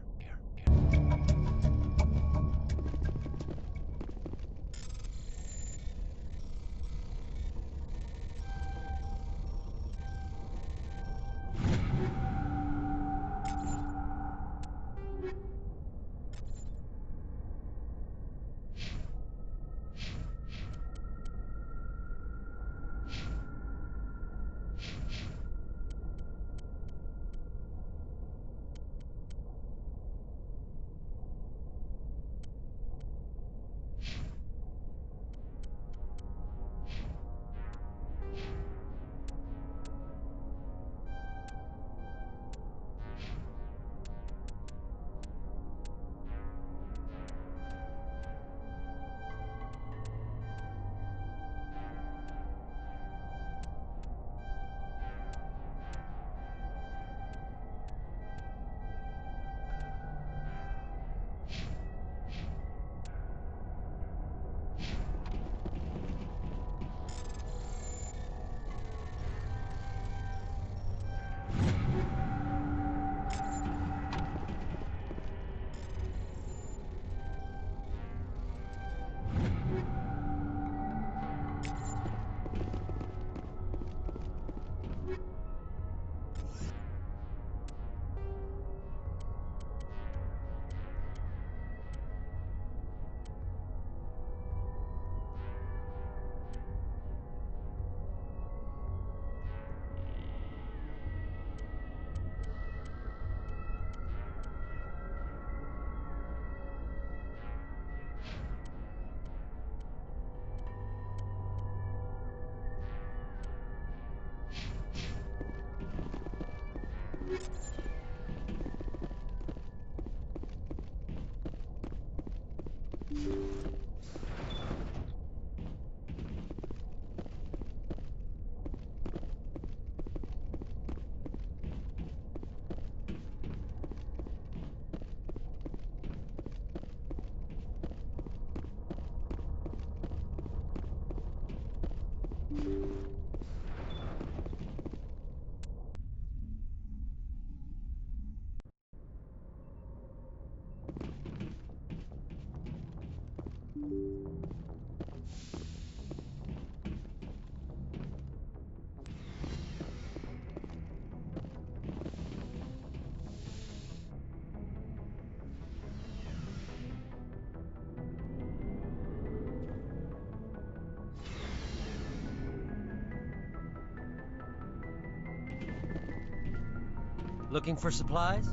Looking for supplies?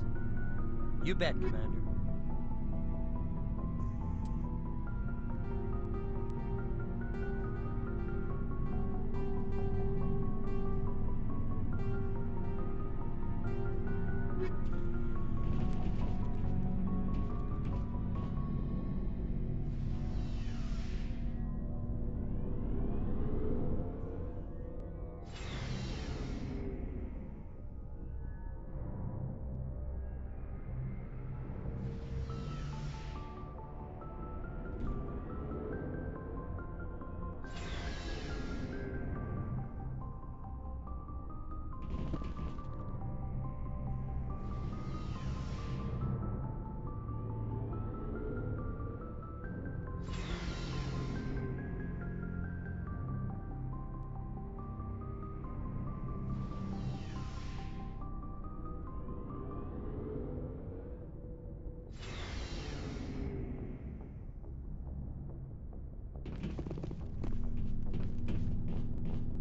You bet, Commander.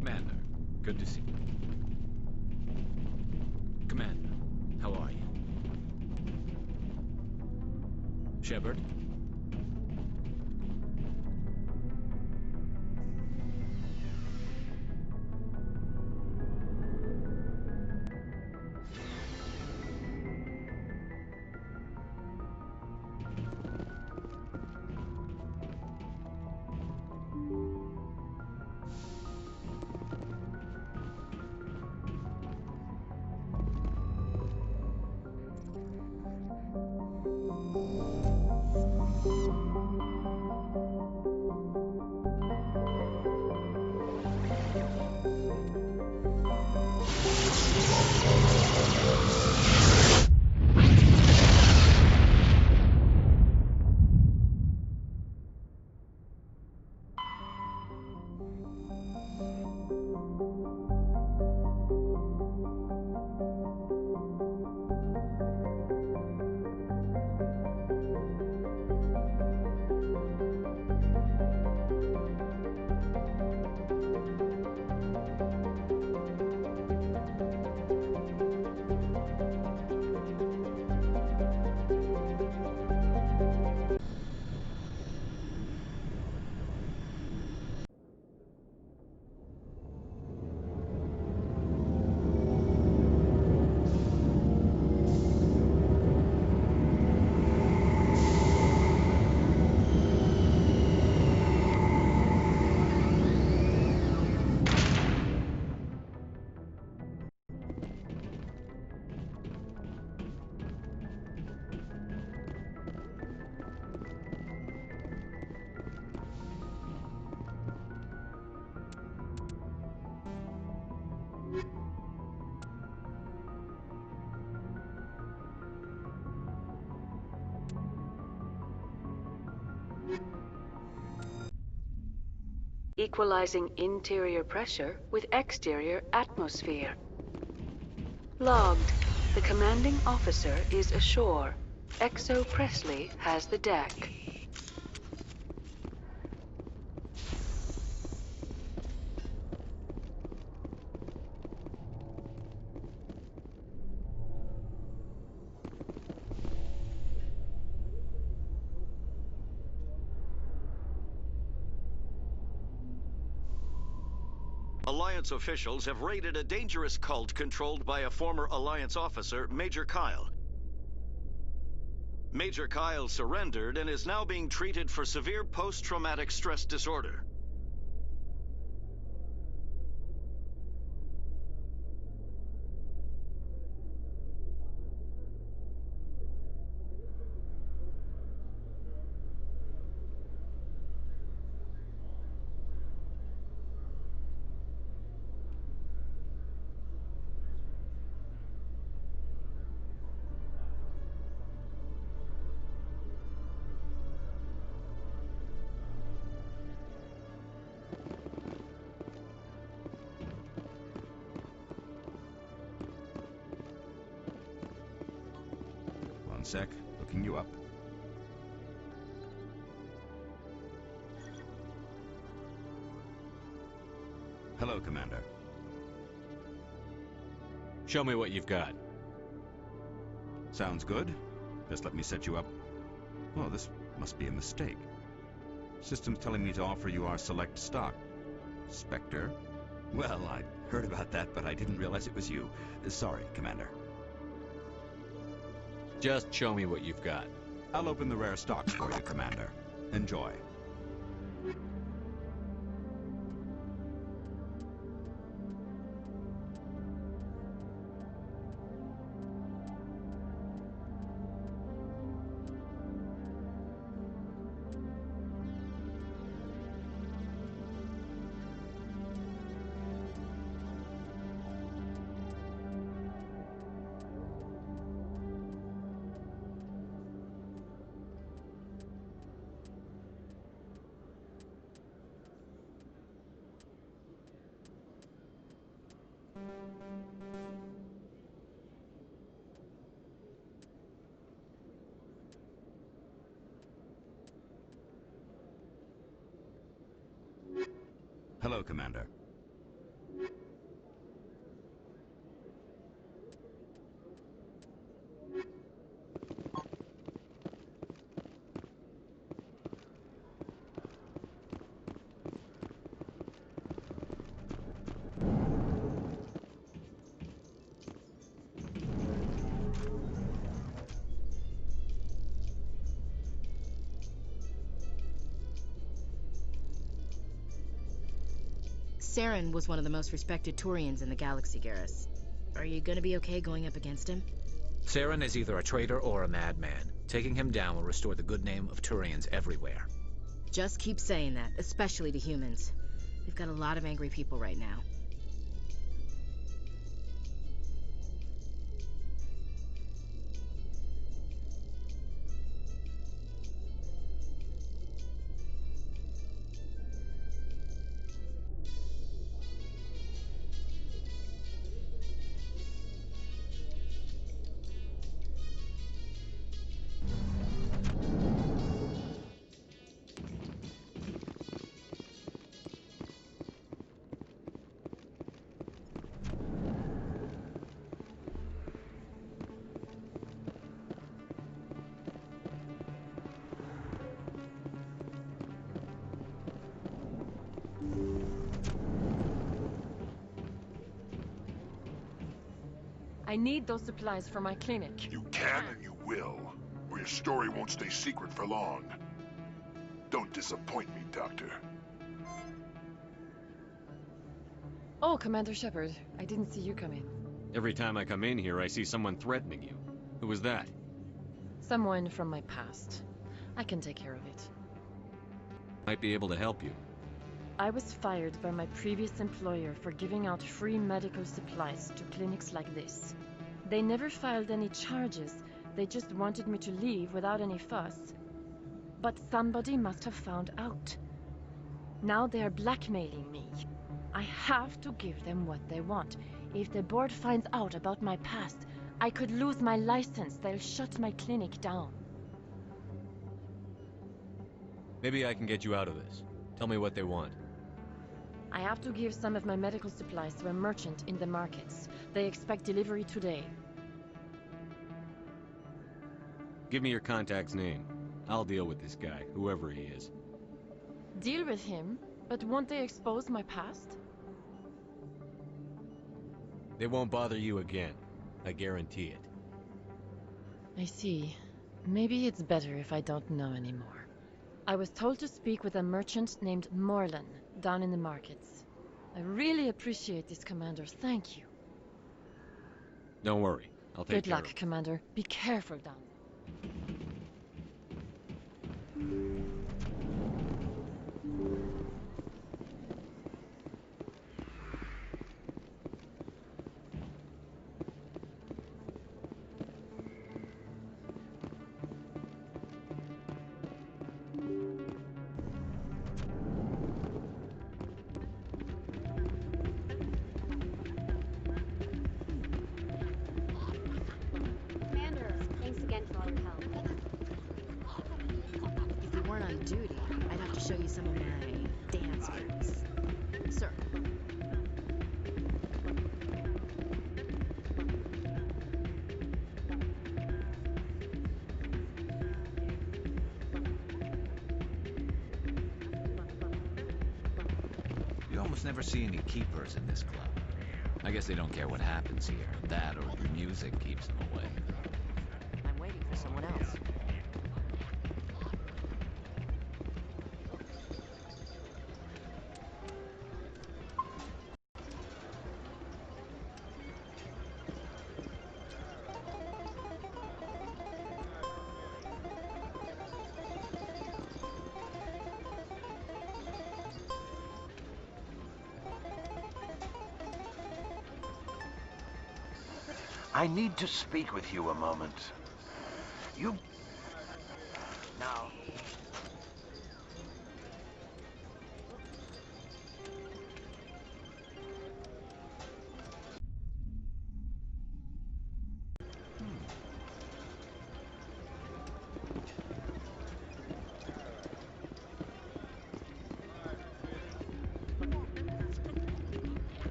Commander, good to see you. Commander, how are you? Shepard? equalizing interior pressure with exterior atmosphere. Logged. The commanding officer is ashore. Exo Presley has the deck. Alliance officials have raided a dangerous cult controlled by a former Alliance officer, Major Kyle. Major Kyle surrendered and is now being treated for severe post-traumatic stress disorder. One sec, looking you up. Hello, Commander. Show me what you've got. Sounds good. Just let me set you up. Oh, this must be a mistake. System's telling me to offer you our select stock. Spectre? Well, I heard about that, but I didn't realize it was you. Sorry, Commander. Just show me what you've got. I'll open the rare stocks for you, Commander. Enjoy. Hello, Commander. Saren was one of the most respected Turians in the galaxy, Garrus. Are you gonna be okay going up against him? Saren is either a traitor or a madman. Taking him down will restore the good name of Turians everywhere. Just keep saying that, especially to humans. We've got a lot of angry people right now. I need those supplies for my clinic. You can and you will, or your story won't stay secret for long. Don't disappoint me, Doctor. Oh, Commander Shepard, I didn't see you come in. Every time I come in here, I see someone threatening you. Who was that? Someone from my past. I can take care of it. Might be able to help you. I was fired by my previous employer for giving out free medical supplies to clinics like this. They never filed any charges. They just wanted me to leave without any fuss. But somebody must have found out. Now they're blackmailing me. I have to give them what they want. If the board finds out about my past, I could lose my license. They'll shut my clinic down. Maybe I can get you out of this. Tell me what they want. I have to give some of my medical supplies to a merchant in the markets. They expect delivery today. Give me your contact's name. I'll deal with this guy, whoever he is. Deal with him? But won't they expose my past? They won't bother you again. I guarantee it. I see. Maybe it's better if I don't know anymore. I was told to speak with a merchant named Morlan down in the markets. I really appreciate this, Commander. Thank you. Don't worry. I'll take Good care luck, of it. Commander. Be careful down there. Commander, thanks again for all your help. If you weren't on duty, I'd have to show you some of my dance moves. Sir. You almost never see any keepers in this club. I guess they don't care what happens here. That or the music keeps them away. I'm waiting for someone else. I need to speak with you a moment. You... Now...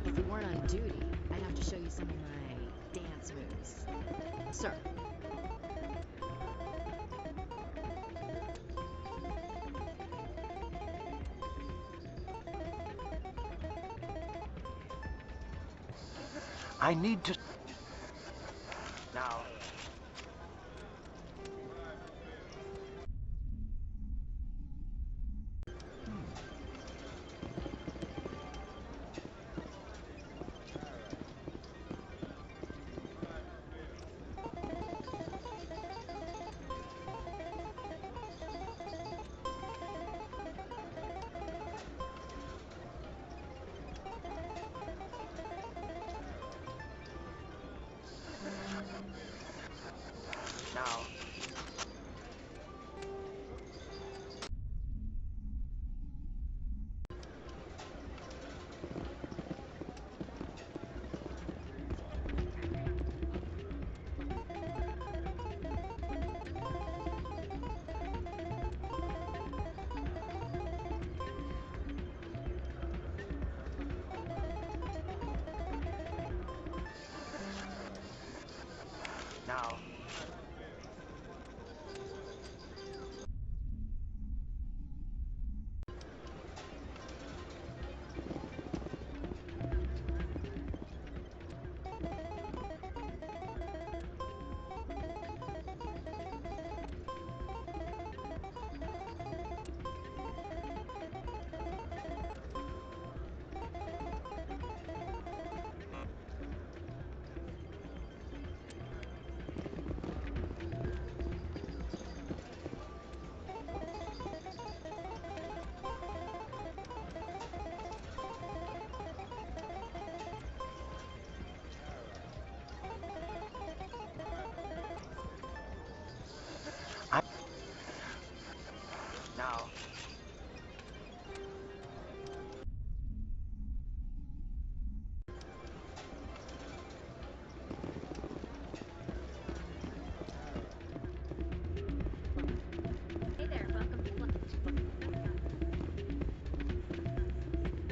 If you weren't on duty, I'd have to show you some of my dance moves. Sir. I need to... Now...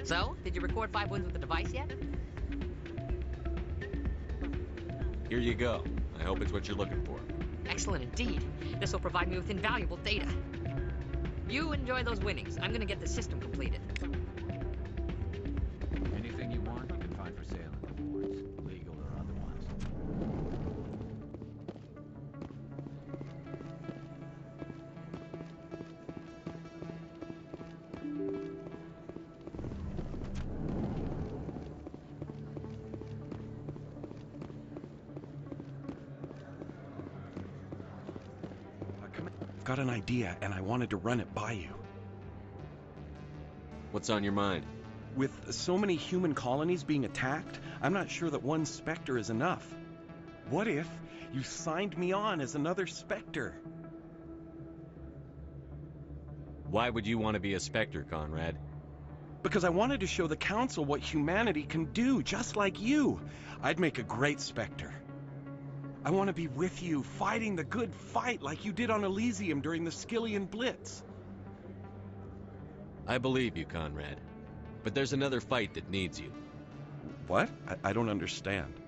So, did you record 5 wins with the device yet? Here you go. I hope it's what you're looking for. Excellent indeed. This will provide me with invaluable data. You enjoy those winnings. I'm gonna get the system completed. Anything you want, you can find for sale in the wards, legal or otherwise. I've got an idea, and I wanted to run it by you. What's on your mind? With so many human colonies being attacked, I'm not sure that one Spectre is enough. What if you signed me on as another Spectre? Why would you want to be a Spectre, Conrad? Because I wanted to show the Council what humanity can do, just like you. I'd make a great Spectre. I want to be with you, fighting the good fight like you did on Elysium during the Skillian Blitz. I believe you, Conrad. But there's another fight that needs you. What? I don't understand.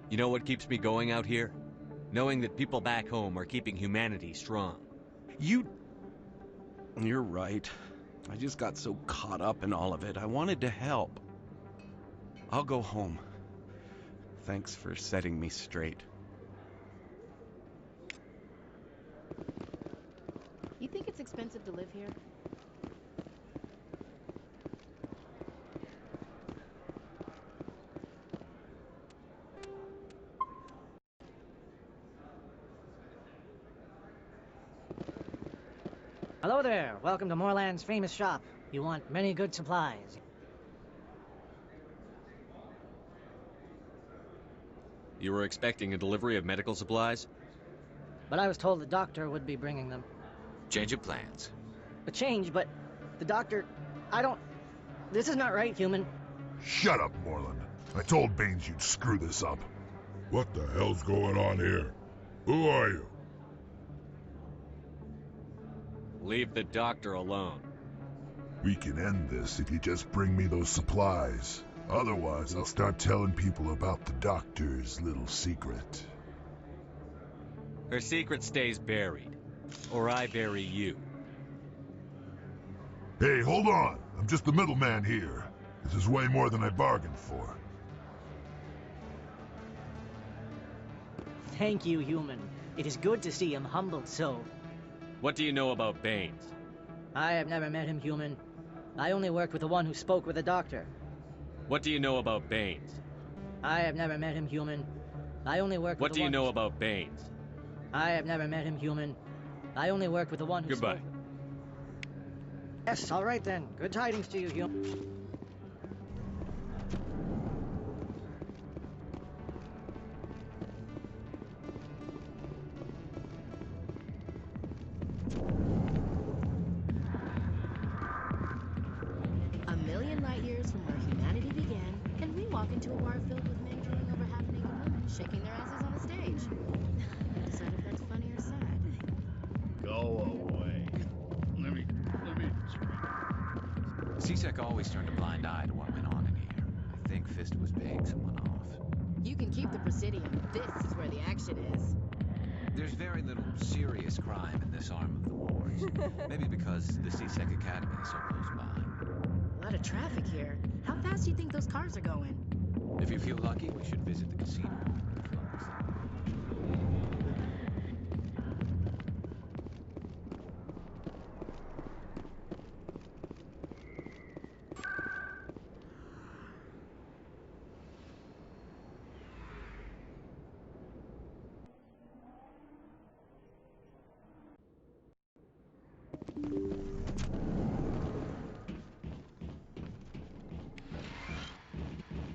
You know what keeps me going out here? Knowing that people back home are keeping humanity strong. You're right. I just got so caught up in all of it. I wanted to help. I'll go home. Thanks for setting me straight. You think it's expensive to live here? Hello there. Welcome to Moorland's famous shop. You want many good supplies. You were expecting a delivery of medical supplies? But I was told the doctor would be bringing them. Change of plans. A change, but the doctor... This is not right, human. Shut up, Moreland. I told Baines you'd screw this up. What the hell's going on here? Who are you? Leave the doctor alone. We can end this if you just bring me those supplies. Otherwise, I'll start telling people about the doctor's little secret. Her secret stays buried. Or I bury you. Hey, hold on. I'm just the middleman here. This is way more than I bargained for. Thank you, human. It is good to see him humbled so. What do you know about Baines? I have never met him, human. I only worked with the one who spoke with the doctor. What do you know about Baines? I have never met him, human. I only worked with the one... What do you know about Baines? I have never met him, human. I only worked with the one who Goodbye. spoke... Yes, all right then. Good tidings to you, human. A million light years from where humanity began, and we walk into a bar filled with men drooling over half-naked women shaking their asses on the stage. Decide if that's funny or sad. Go away. Let me CSEC always turned a blind eye to what went on in here. I think Fist was paying someone off. You can keep the Presidium. This is where the action is. There's very little serious crime in this arm of the wards. Maybe because the CSEC Academy is so close by. A lot of traffic here. How fast do you think those cars are going? If you feel lucky, we should visit the casino before it closes.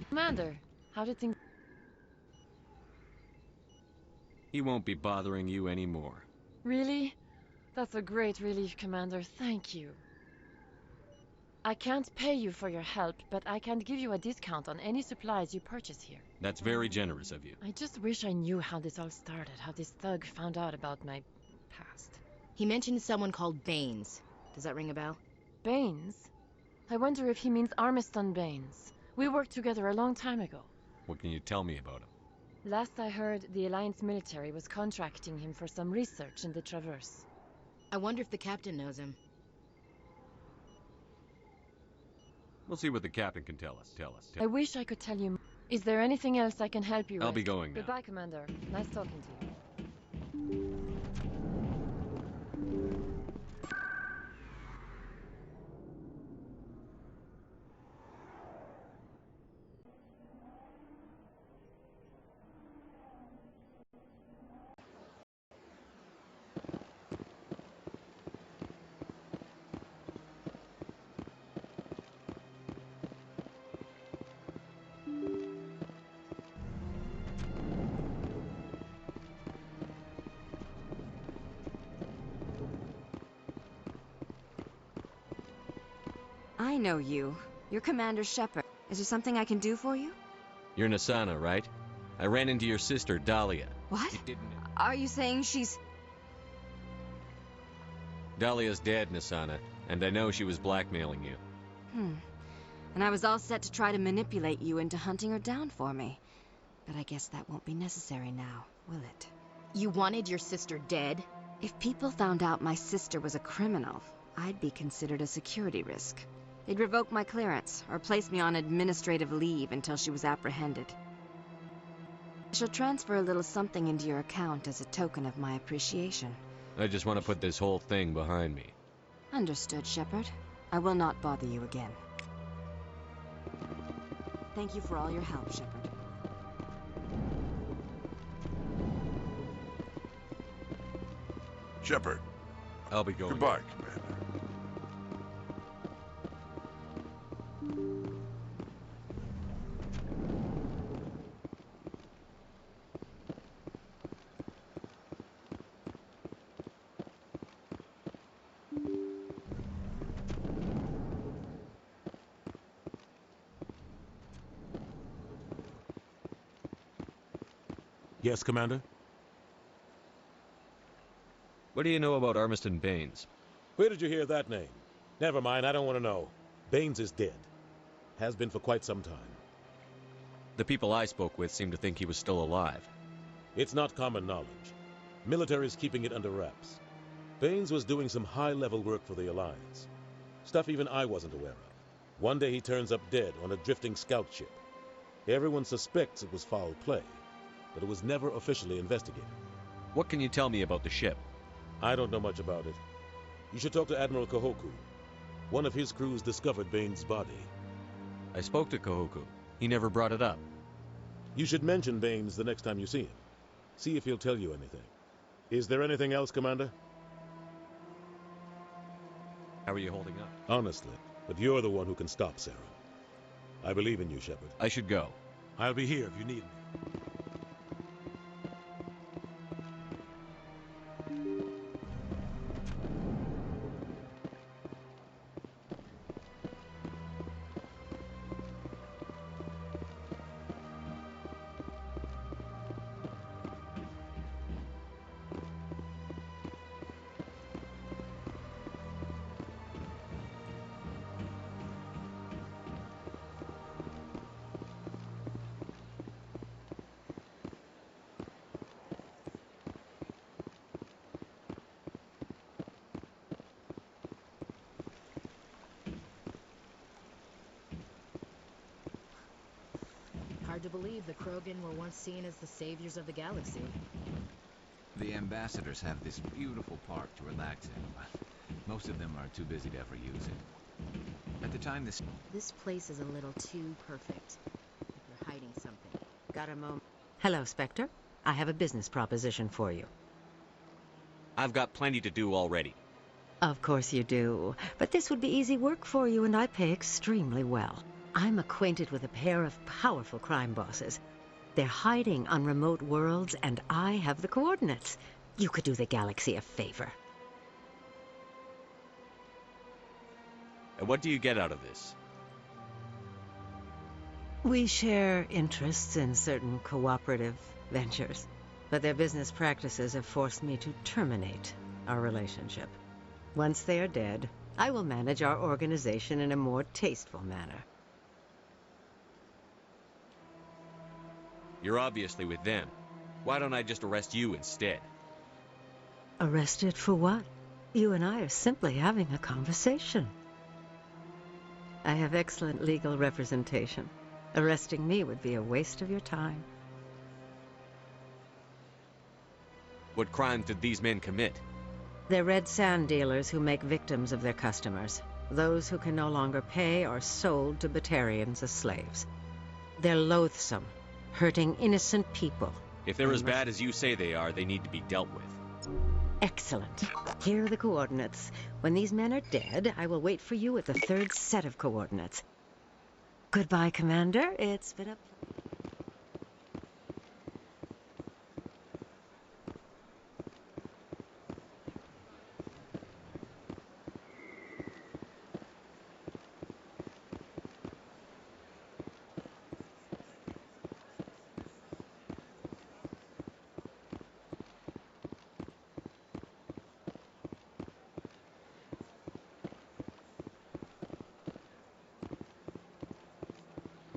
Commander, how did things... He won't be bothering you anymore. Really? That's a great relief, Commander. Thank you. I can't pay you for your help, but I can give you a discount on any supplies you purchase here. That's very generous of you. I just wish I knew how this all started, how this thug found out about my past. He mentioned someone called Baines. Does that ring a bell? Baines? I wonder if he means Armiston Baines. We worked together a long time ago. What can you tell me about him? Last I heard, the Alliance military was contracting him for some research in the Traverse. I wonder if the captain knows him. We'll see what the captain can tell us. I wish I could tell you more. Is there anything else I can help you with? I'll be going now. Goodbye, Commander. Nice talking to you. I know you. You're Commander Shepard. Is there something I can do for you? You're Nasana, right? I ran into your sister, Dahlia. What? You didn't... Are you saying she's... Dahlia's dead, Nasana, and I know she was blackmailing you. And I was all set to try to manipulate you into hunting her down for me. But I guess that won't be necessary now, will it? You wanted your sister dead? If people found out my sister was a criminal, I'd be considered a security risk. They'd revoke my clearance, or place me on administrative leave until she was apprehended. I shall transfer a little something into your account as a token of my appreciation. I just want to put this whole thing behind me. Understood, Shepard. I will not bother you again. Thank you for all your help, Shepard. Shepard. I'll be going. Goodbye, Commander. Yes, Commander? What do you know about Armiston Baines? Where did you hear that name? Never mind, I don't want to know. Baines is dead. Has been for quite some time. The people I spoke with seemed to think he was still alive. It's not common knowledge. Military's keeping it under wraps. Baines was doing some high-level work for the Alliance. Stuff even I wasn't aware of. One day he turns up dead on a drifting scout ship. Everyone suspects it was foul play, but it was never officially investigated. What can you tell me about the ship? I don't know much about it. You should talk to Admiral Kahoku. One of his crews discovered Baines' body. I spoke to Kahoku. He never brought it up. You should mention Baines the next time you see him. See if he'll tell you anything. Is there anything else, Commander? How are you holding up? Honestly, but you're the one who can stop Saren. I believe in you, Shepard. I should go. I'll be here if you need me. Hard to believe the Krogan were once seen as the saviors of the galaxy. The ambassadors have this beautiful park to relax in, but most of them are too busy to ever use it. At the time This place is a little too perfect. You're hiding something. Got a moment? Hello, Spectre. I have a business proposition for you. I've got plenty to do already. Of course you do. But this would be easy work for you, and I pay extremely well. I'm acquainted with a pair of powerful crime bosses. They're hiding on remote worlds, and I have the coordinates. You could do the galaxy a favor. And what do you get out of this? We share interests in certain cooperative ventures, but their business practices have forced me to terminate our relationship. Once they are dead, I will manage our organization in a more tasteful manner. You're obviously with them. Why don't I just arrest you instead? Arrested for what? You and I are simply having a conversation. I have excellent legal representation. Arresting me would be a waste of your time. What crimes did these men commit? They're red sand dealers who make victims of their customers. Those who can no longer pay are sold to Batarians as slaves. They're loathsome, hurting innocent people. If they're as bad as you say they are, they need to be dealt with. Excellent. Here are the coordinates. When these men are dead, I will wait for you at the third set of coordinates. Goodbye, Commander. It's been a...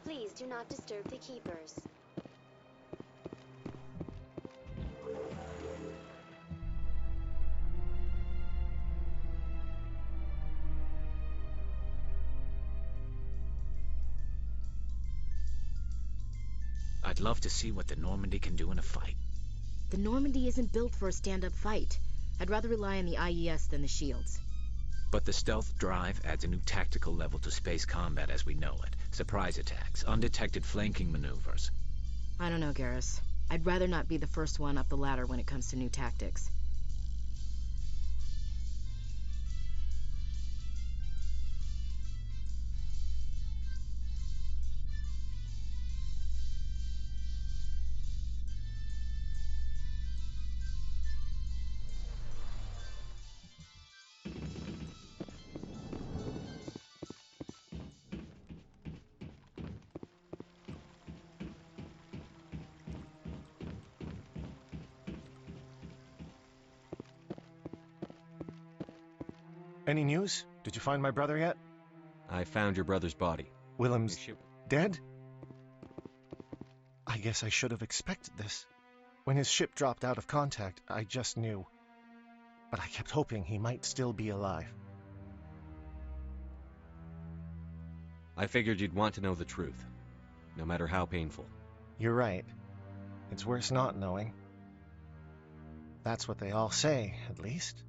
Please do not disturb the keepers. I'd love to see what the Normandy can do in a fight. The Normandy isn't built for a stand-up fight. I'd rather rely on the IES than the shields. But the stealth drive adds a new tactical level to space combat as we know it. Surprise attacks, undetected flanking maneuvers. I don't know, Garrus. I'd rather not be the first one up the ladder when it comes to new tactics. Any news? Did you find my brother yet? I found your brother's body. Willem's dead? I guess I should have expected this. When his ship dropped out of contact, I just knew. But I kept hoping he might still be alive. I figured you'd want to know the truth, no matter how painful. You're right. It's worse not knowing. That's what they all say, at least.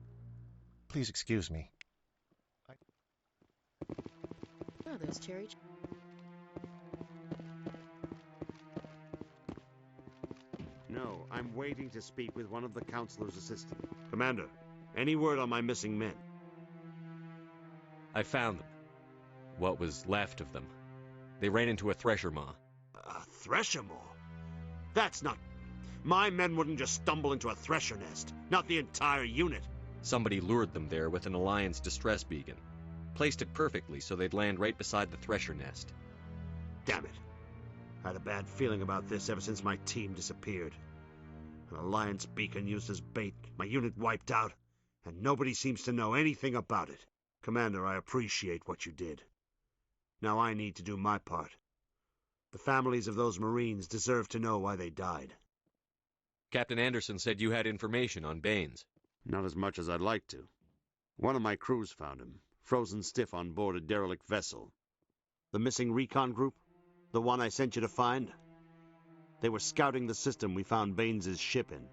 Please excuse me. Oh, those cherry... No, I'm waiting to speak with one of the Counselor's assistants. Commander, any word on my missing men? I found them. What was left of them. They ran into a thresher maw. A thresher maw? That's not... My men wouldn't just stumble into a thresher nest. Not the entire unit. Somebody lured them there with an Alliance distress beacon. Placed it perfectly so they'd land right beside the thresher nest. Damn it. I had a bad feeling about this ever since my team disappeared. An Alliance beacon used as bait, my unit wiped out, and nobody seems to know anything about it. Commander, I appreciate what you did. Now I need to do my part. The families of those Marines deserve to know why they died. Captain Anderson said you had information on Baines. Not as much as I'd like to. One of my crews found him, frozen stiff on board a derelict vessel. The missing recon group? The one I sent you to find? They were scouting the system we found Baines' ship in.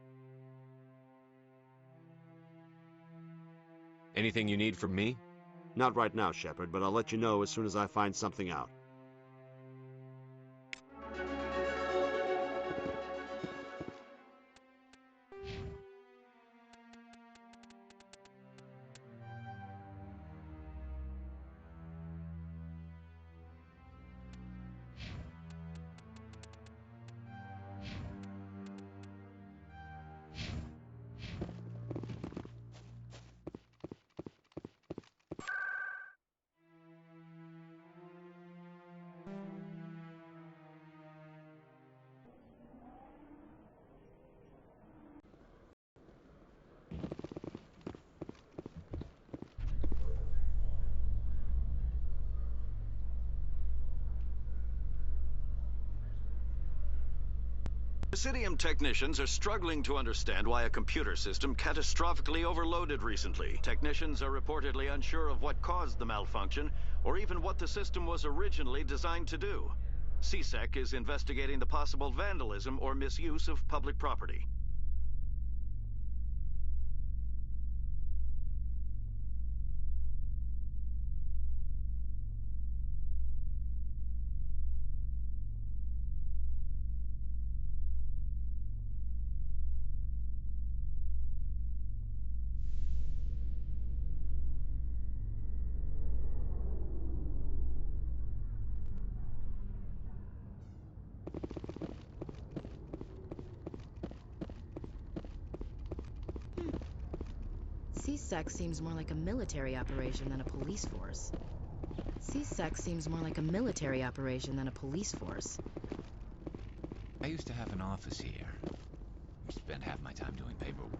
Anything you need from me? Not right now, Shepard, but I'll let you know as soon as I find something out. Presidium technicians are struggling to understand why a computer system catastrophically overloaded recently. Technicians are reportedly unsure of what caused the malfunction, or even what the system was originally designed to do. CSEC is investigating the possible vandalism or misuse of public property. CSEC seems more like a military operation than a police force. CSEC seems more like a military operation than a police force. I used to have an office here. Spent half my time doing paperwork.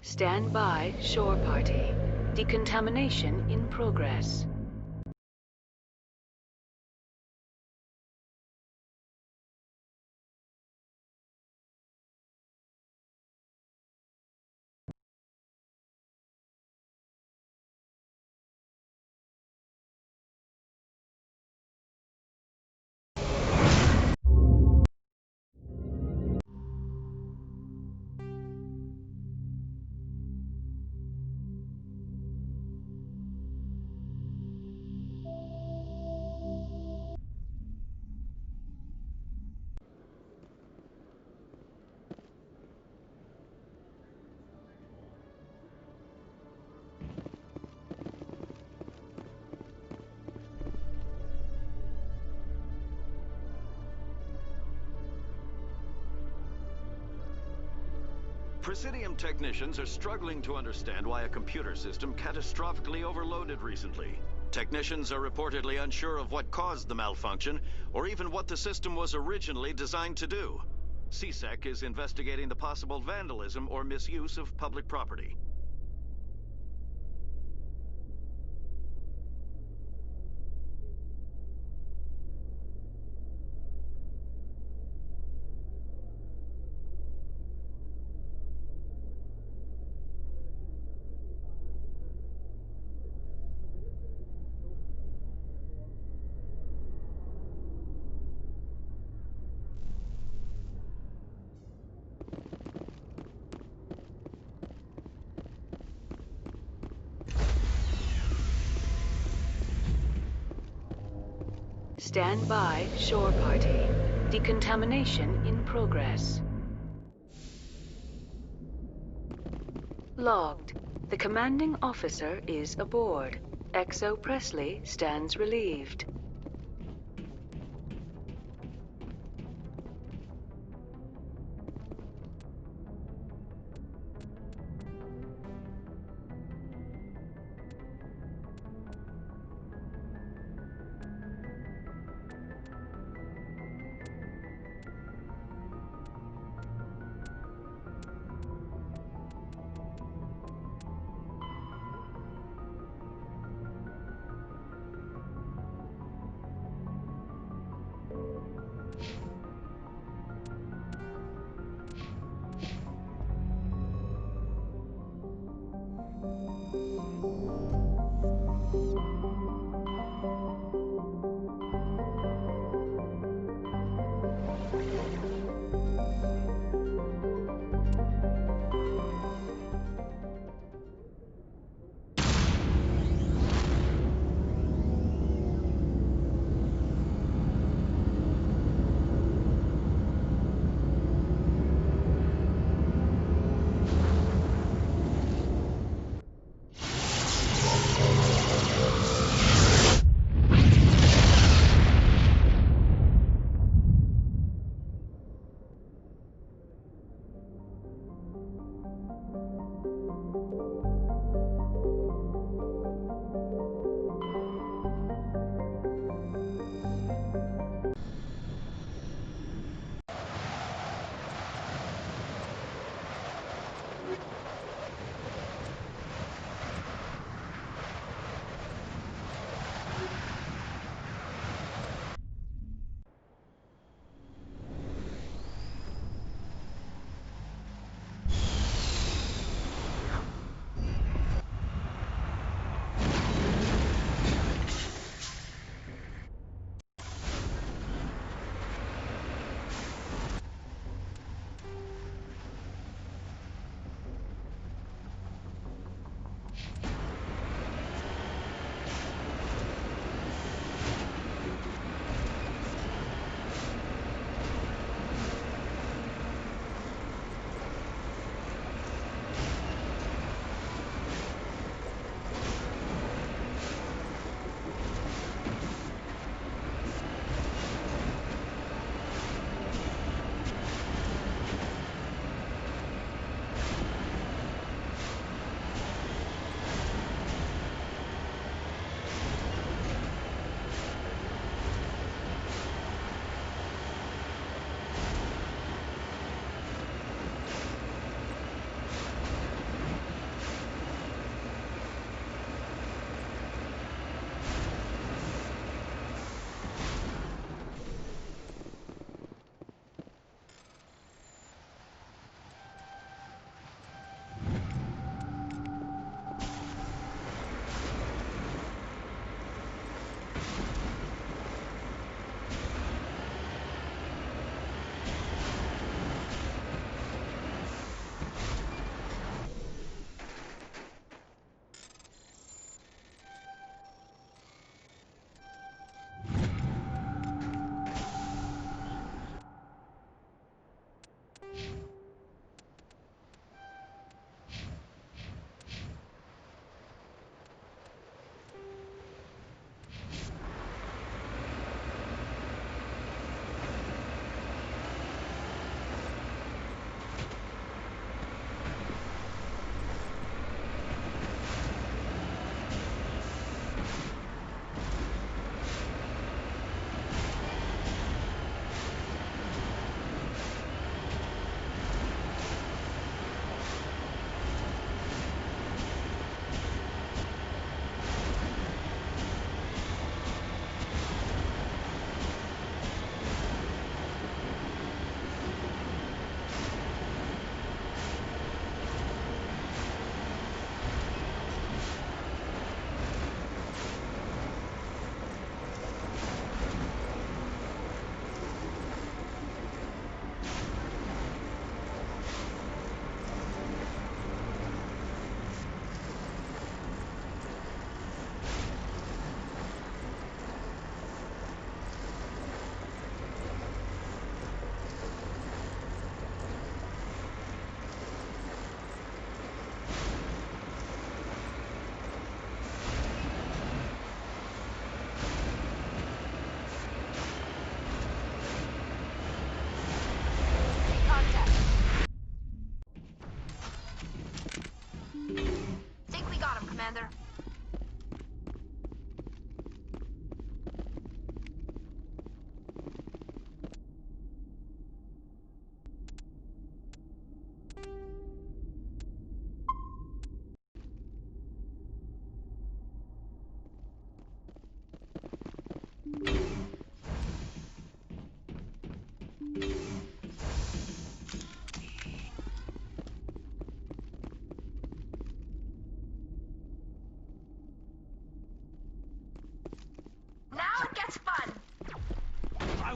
Stand by, shore party. Decontamination in progress. Presidium technicians are struggling to understand why a computer system catastrophically overloaded recently. Technicians are reportedly unsure of what caused the malfunction, or even what the system was originally designed to do. CSEC is investigating the possible vandalism or misuse of public property. Stand by, shore party. Decontamination in progress. Logged. The commanding officer is aboard. XO Presley stands relieved.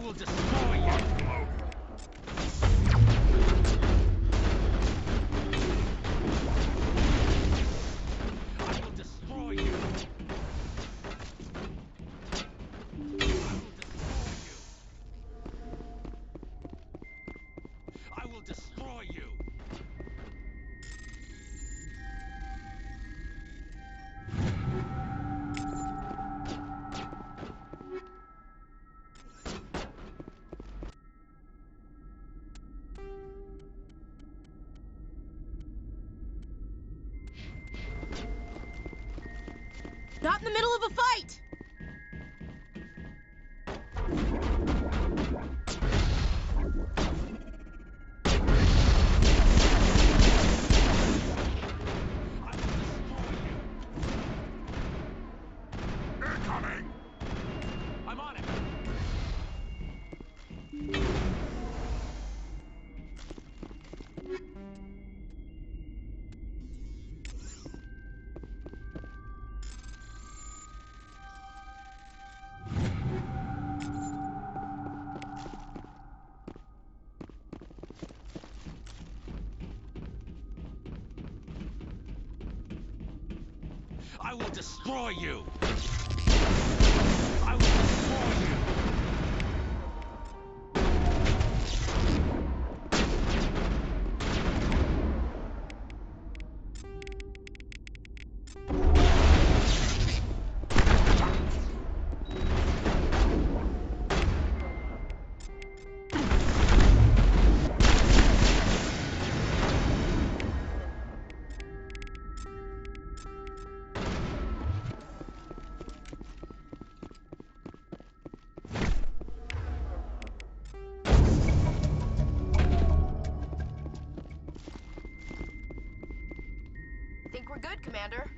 will destroy you! I will destroy you! I will destroy you! Not in the middle of a fight! Incoming! I'm on it! I will destroy you! I will destroy you! Think we're good, Commander.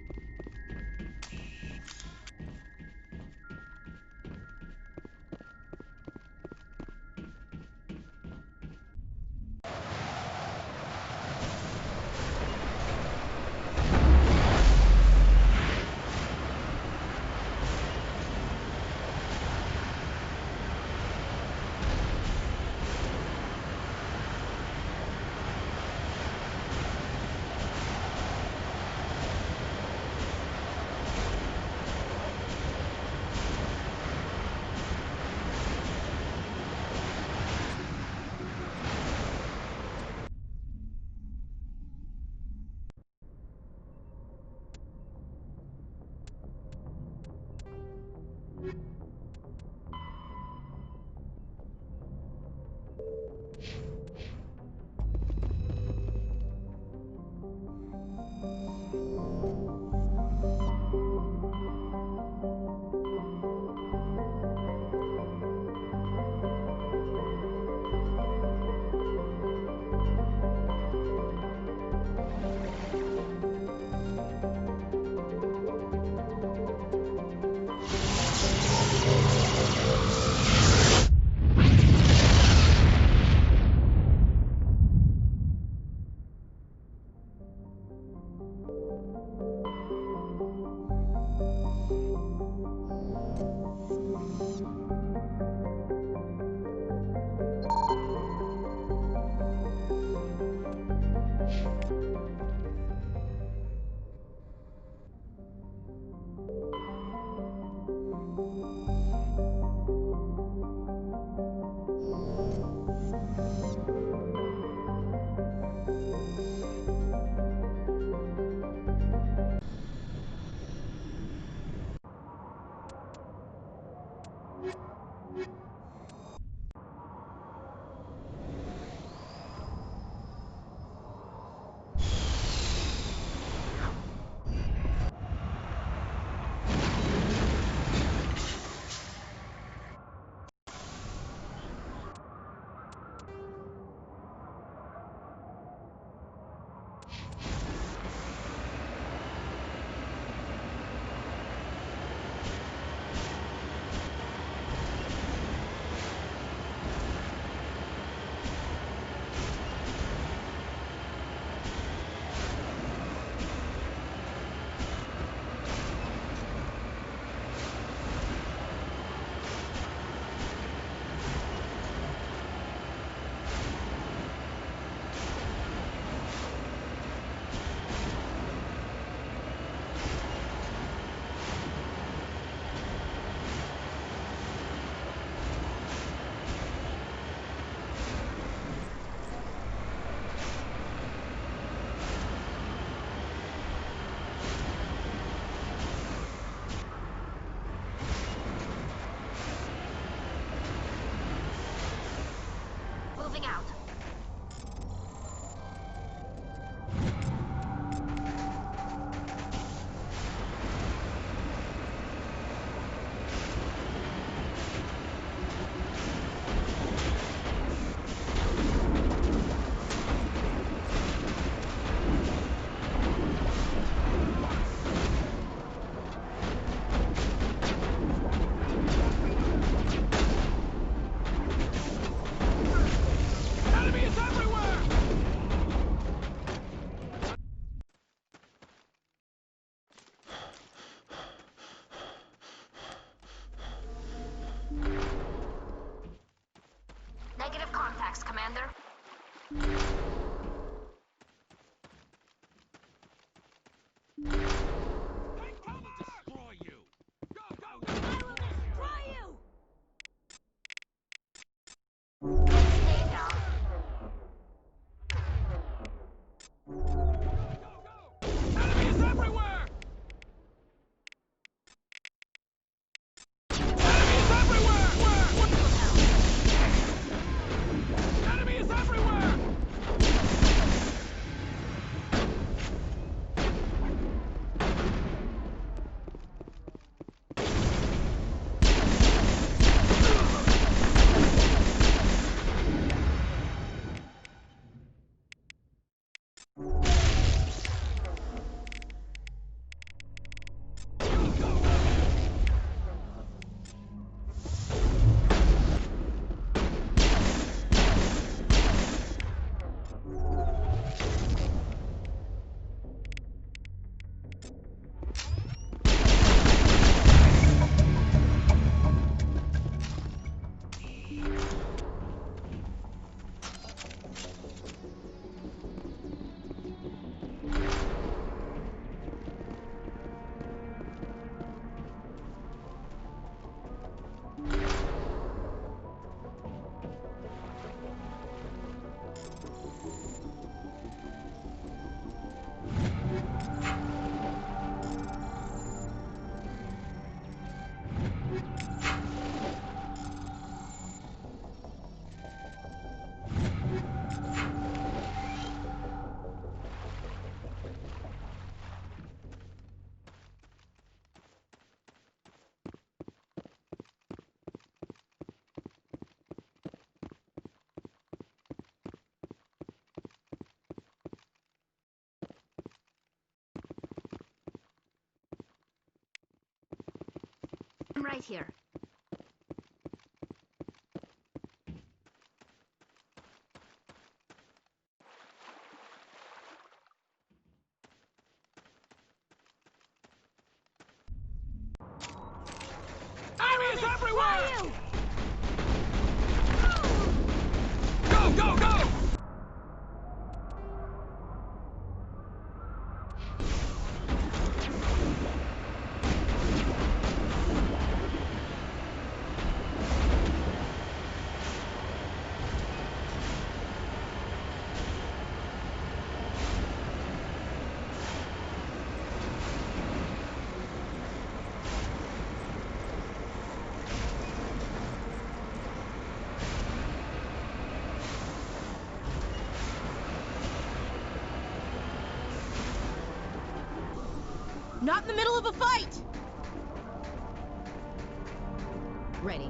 I'm right here. Enemies everywhere! Go, go, go! Not in the middle of a fight! Ready.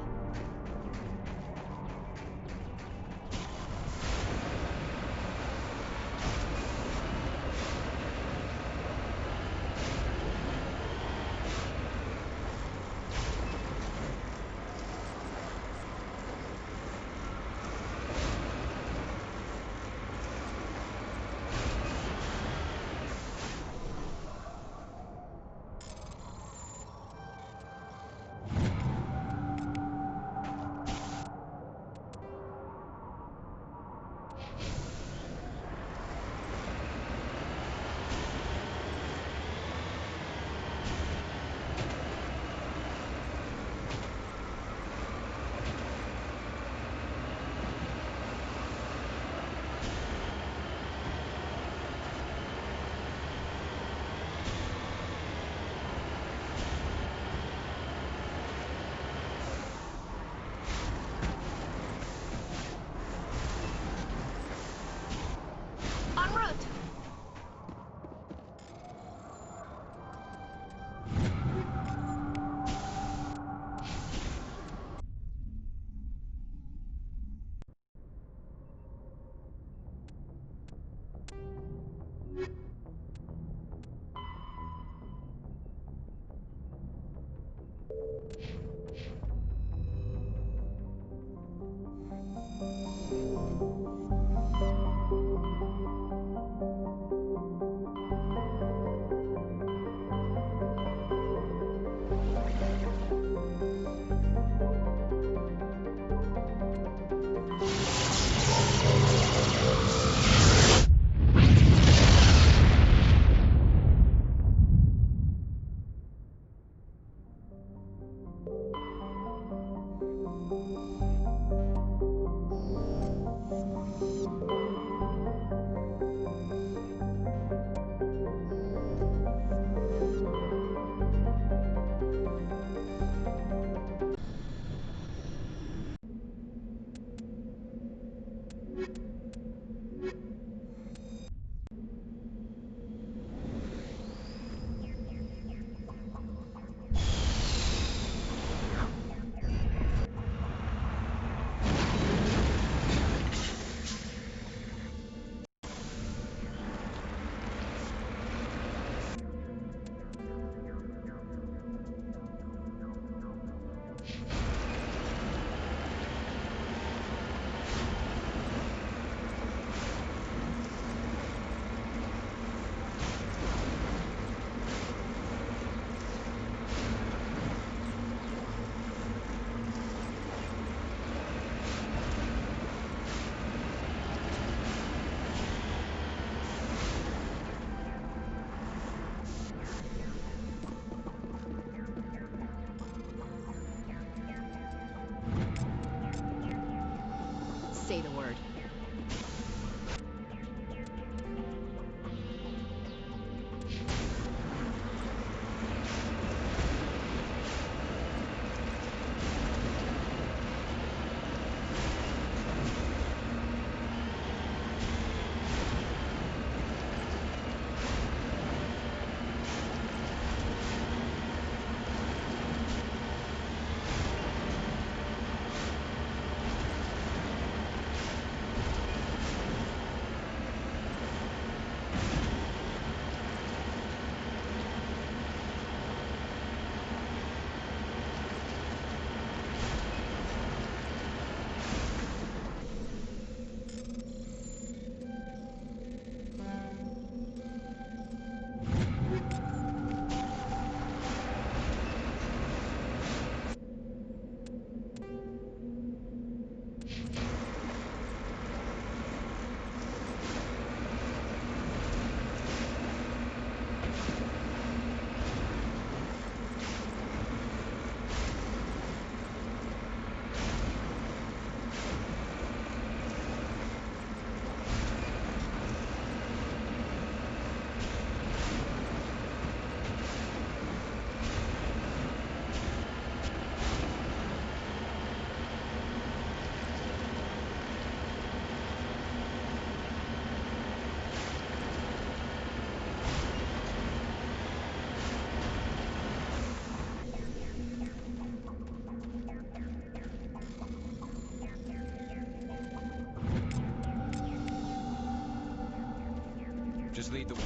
Just lead the way.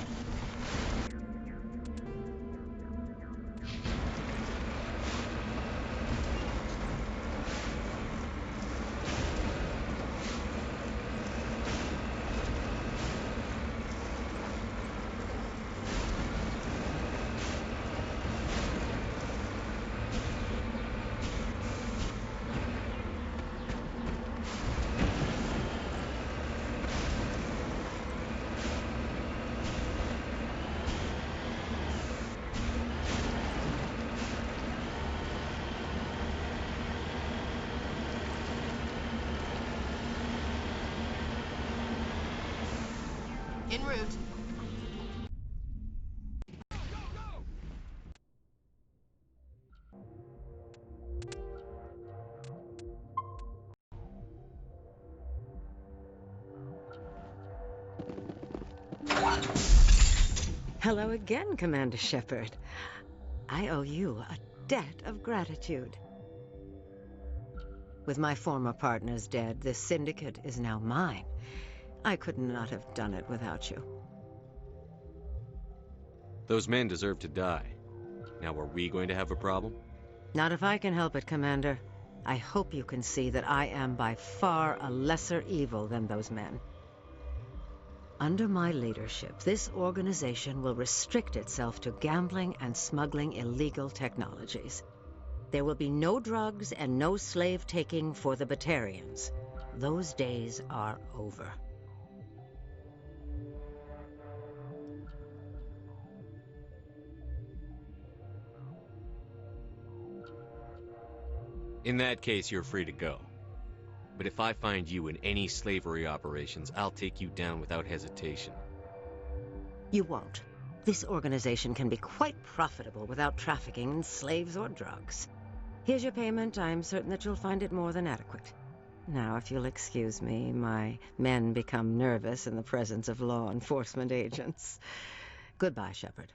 En route. Hello again, Commander Shepard. I owe you a debt of gratitude. With my former partners dead, this syndicate is now mine. I could not have done it without you. Those men deserve to die. Now, are we going to have a problem? Not if I can help it, Commander. I hope you can see that I am by far a lesser evil than those men. Under my leadership, this organization will restrict itself to gambling and smuggling illegal technologies. There will be no drugs and no slave-taking for the Batarians. Those days are over. In that case, you're free to go. But if I find you in any slavery operations, I'll take you down without hesitation. You won't. This organization can be quite profitable without trafficking in slaves or drugs. Here's your payment. I'm certain that you'll find it more than adequate. Now, if you'll excuse me, my men become nervous in the presence of law enforcement agents. Goodbye, Shepard.